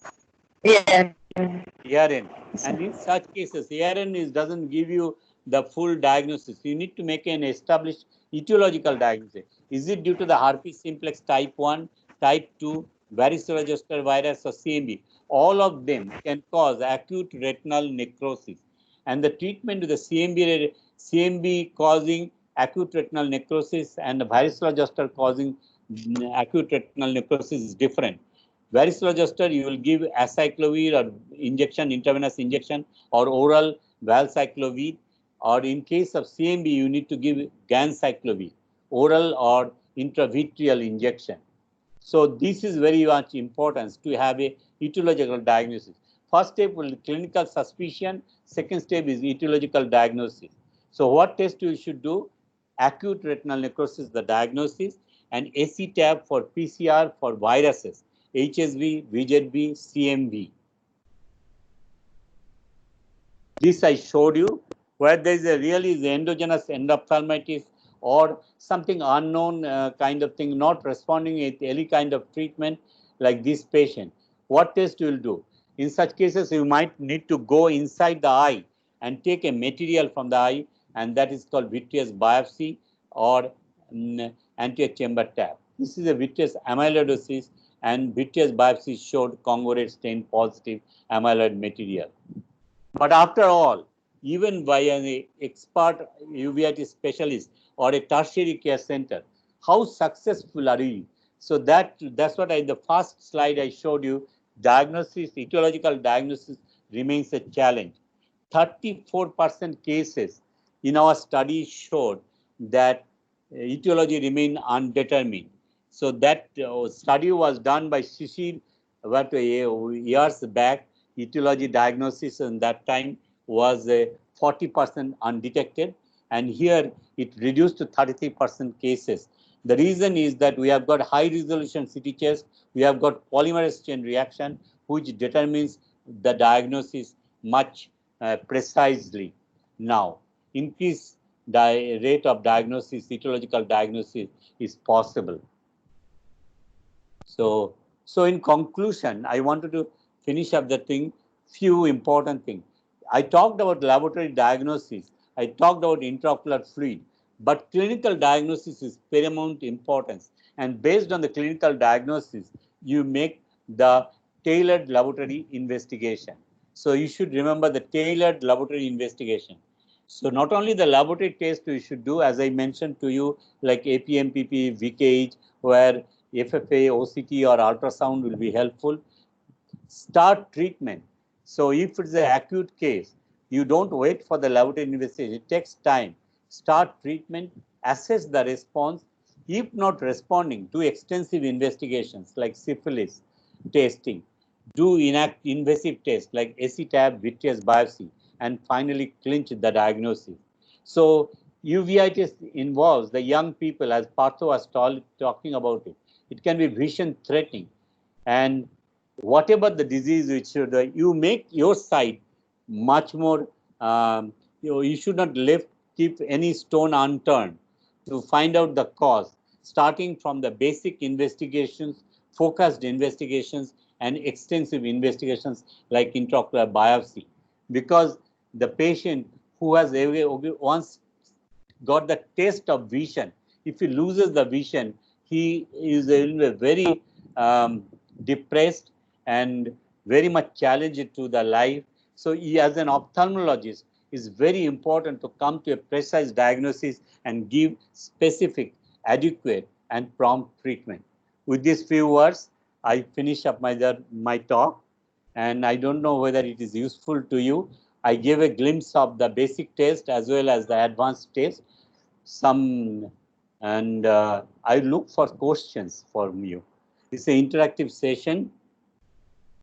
Yeah. ARN. And in such cases, ARN doesn't give you the full diagnosis. You need to make an established etiological diagnosis. Is it due to the herpes simplex type 1, type 2, varicella zoster virus, or CMV? All of them can cause acute retinal necrosis. And the treatment with the CMV CMV causing acute retinal necrosis and varicella zoster causing acute retinal necrosis is different. Varicella zoster, you will give acyclovir or injection, intravenous injection, or oral valcyclovir, or in case of CMV, you need to give ganciclovir, oral or intravitreal injection. So this is very much important to have a etiological diagnosis. First step will be clinical suspicion. Second step is etiological diagnosis. So what test you should do? Acute retinal necrosis, the diagnosis, and AC-TAB for PCR for viruses, HSV, VZV, CMV. This I showed you, where there is a really the endogenous endophthalmitis or something unknown kind of thing, not responding with any kind of treatment like this patient. What test you will do? In such cases, you might need to go inside the eye and take a material from the eye, and that is called vitreous biopsy or anterior chamber tap. This is a vitreous amyloidosis, and vitreous biopsy showed congruent stain positive amyloid material. But after all, even by an expert uveitis specialist or a tertiary care center, how successful are you? So that's what in the first slide I showed you, diagnosis, etiological diagnosis remains a challenge. 34% cases in our study showed that etiology remained undetermined. So that study was done by Shishir years back. Etiology diagnosis in that time was 40% undetected, and here it reduced to 33% cases. The reason is that we have got high resolution CT chest, we have got polymerase chain reaction, which determines the diagnosis much precisely. Now, increased rate of diagnosis, etiological diagnosis is possible. So in conclusion, I wanted to finish up the thing, few important things. I talked about laboratory diagnosis, I talked about intraocular fluid, but clinical diagnosis is paramount importance. And based on the clinical diagnosis, you make the tailored laboratory investigation. So you should remember the tailored laboratory investigation. So not only the laboratory test you should do, as I mentioned to you, like APMPP, VKH, where FFA, OCT or ultrasound will be helpful. Start treatment. So if it's an acute case, you don't wait for the laboratory investigation. It takes time. Start treatment, assess the response. If not responding, do extensive investigations like syphilis testing. Do invasive tests like AC-TAB, vitreous biopsy, and finally clinch the diagnosis. So uveitis involves the young people, as Partho was talking about it. It can be vision threatening, and whatever the disease which should, you make your site much more, you should not keep any stone unturned to find out the cause, starting from the basic investigations, focused investigations, and extensive investigations like intraocular biopsy. Because the patient who has once got the taste of vision, if he loses the vision, he is very depressed and very much challenged to the life. So he, as an ophthalmologist, is very important to come to a precise diagnosis and give specific, adequate, and prompt treatment. With these few words, I finish up my talk, and I don't know whether it is useful to you. I gave a glimpse of the basic test as well as the advanced test. And I look for questions from you. It's an interactive session.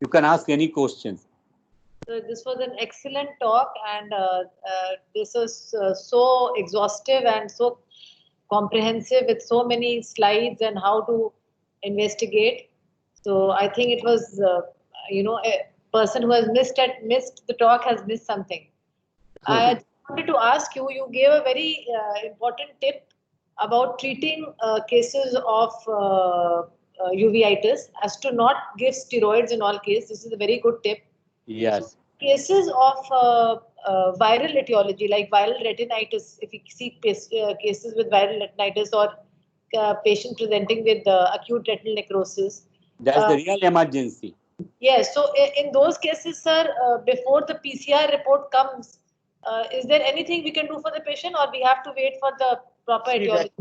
You can ask any questions. So this was an excellent talk, and this was so exhaustive and so comprehensive with so many slides and how to investigate. So I think it was, a person who has missed the talk has missed something. I wanted to ask you, you gave a very important tip about treating cases of uveitis as to not give steroids in all cases. This is a very good tip. Yes. So, cases of viral etiology like viral retinitis, if you see cases with viral retinitis or patient presenting with acute retinal necrosis. That's the real emergency. Yes. So in those cases, sir, before the PCR report comes, Is there anything we can do for the patient, or we have to wait for the proper See that- etiology?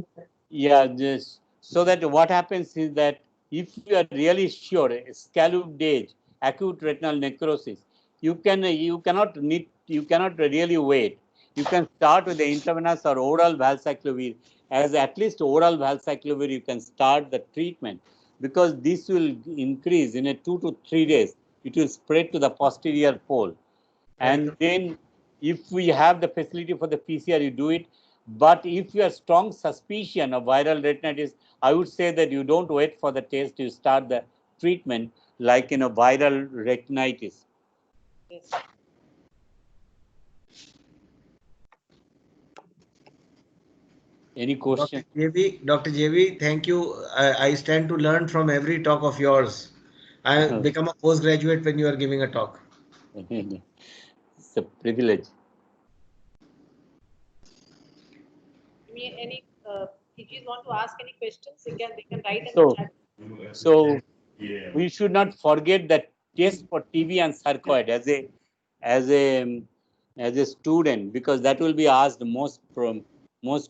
Yeah, just so that what happens is that if you are really sure, scalloped age, acute retinal necrosis, you cannot really wait. You can start with the intravenous or oral valsaclovir. As at least oral valsaclovir, you can start the treatment, because this will increase in a 2 to 3 days. It will spread to the posterior pole. And then if we have the facility for the PCR, you do it. But if you have strong suspicion of viral retinitis, I would say that you don't wait for the test, you start the treatment like in a viral retinitis. Yes. Any question? Dr. JV, thank you. I stand to learn from every talk of yours. I become a postgraduate when you are giving a talk. It's a privilege. Any if you want to ask any questions, they can write in So, the chat. so we should not forget that test for TB and sarcoid as a student, because that will be asked most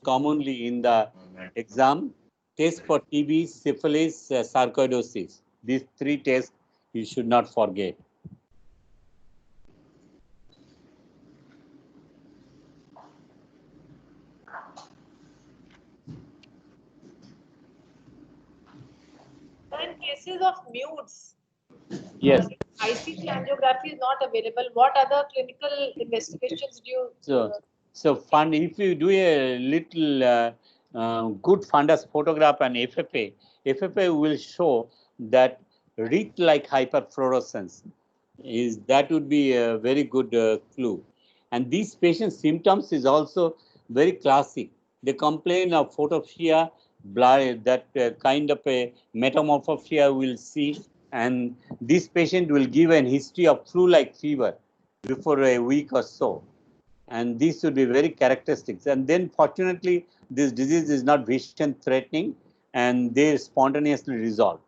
commonly in the exam. Test for TB, syphilis, sarcoidosis. These 3 tests you should not forget. In cases of mutes, Yes. ICT angiography is not available. What other clinical investigations do you? So fund, if you do a little good fundus photograph and FFA will show that wreath-like hyperfluorescence that would be a very good clue. And these patients' symptoms is also very classic. They complain of photopsia, blood, that kind of a metamorphopsia we'll see, and this patient will give an history of flu-like fever before a week or so. And these should be very characteristics. And then fortunately, this disease is not vision threatening and they spontaneously resolve.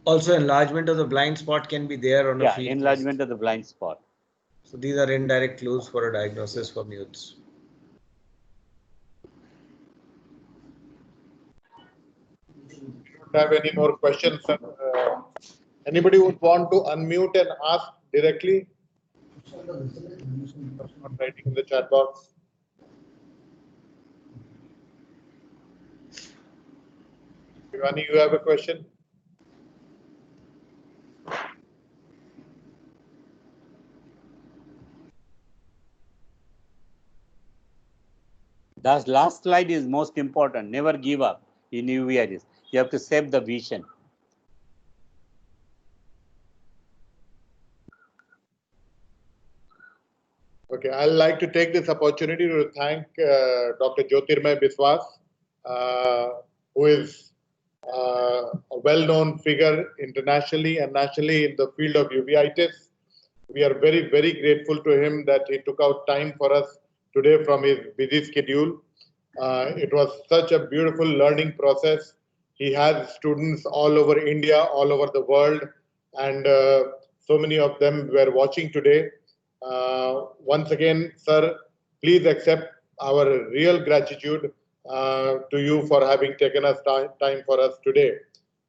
Also, enlargement of the blind spot can be there on a field enlargement test. of the blind spot. So these are indirect clues for a diagnosis for mutes. Have any more questions? Anybody would want to unmute and ask directly? Not writing in the chat box. Ivani, you have a question? The last slide is most important. Never give up in uveitis. You have to save the vision. Okay, I'd like to take this opportunity to thank Dr. Jyotirmay Biswas, who is a well-known figure internationally and nationally in the field of uveitis. We are very, very grateful to him that he took out time for us today from his busy schedule. It was such a beautiful learning process. He has students all over India, all over the world, and so many of them were watching today. Once again, sir, please accept our real gratitude to you for having taken us time for us today.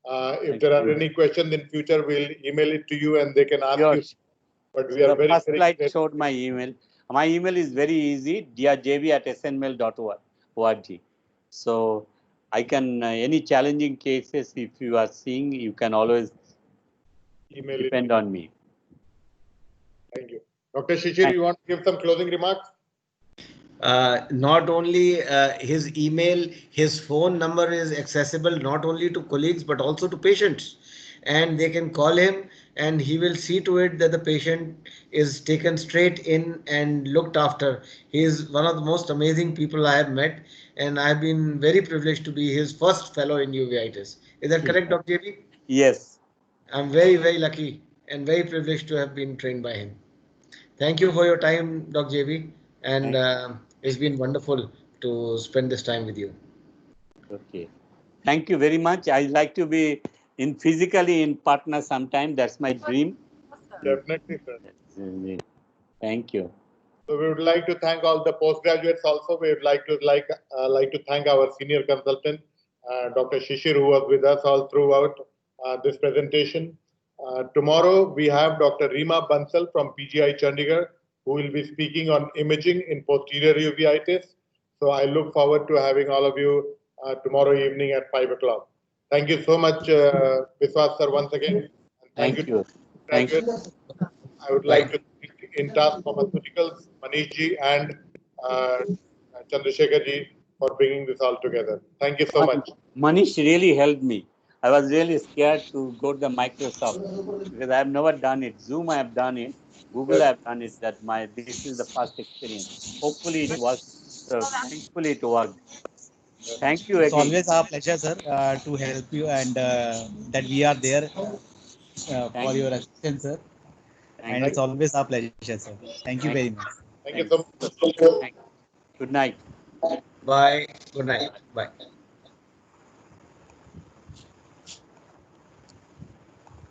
If there are any questions in future, we'll email it to you and they can ask you. But we are the first very slide showed my email. My email is very easy, drjv@snmail.org. So I can, any challenging cases, if you are seeing, you can always depend on me. Thank you. Dr. Shishir, you want to give some closing remarks? Not only his email, his phone number is accessible not only to colleagues but also to patients, and they can call him and he will see to it that the patient is taken straight in and looked after. He is one of the most amazing people I have met, and I have been very privileged to be his first fellow in uveitis. Is that correct, Dr. JV? Yes. I'm very, very lucky and very privileged to have been trained by him. Thank you for your time, Dr. JV, and it's been wonderful to spend this time with you. Okay. Thank you very much. I'd like to be physically in Patna sometime. That's my dream. Definitely, sir. Thank you. So we would like to thank all the postgraduates also. We would like to thank our senior consultant, Dr. Shishir, who was with us all throughout this presentation. Tomorrow we have Dr. Reema Bansal from PGI Chandigarh, who will be speaking on imaging in posterior uveitis. So I look forward to having all of you tomorrow evening at 5 o'clock. Thank you so much, Biswas sir, once again. And Thank you. Thank you. I would like to thank Intas Pharmaceuticals, Manish ji and Chandrasekhar ji for bringing this all together. Thank you so much. Manish really helped me. I was really scared to go to the Microsoft because I have never done it. Zoom I have done it. Google I have done it. This is the first experience. Hopefully it works. Thankfully it worked. Thank you It's again. always our pleasure, sir, to help you and that we are there for your assistance, sir. And it's always our pleasure, sir. Thank you very much. Thank you so much. Good night. Bye. Good night. Bye.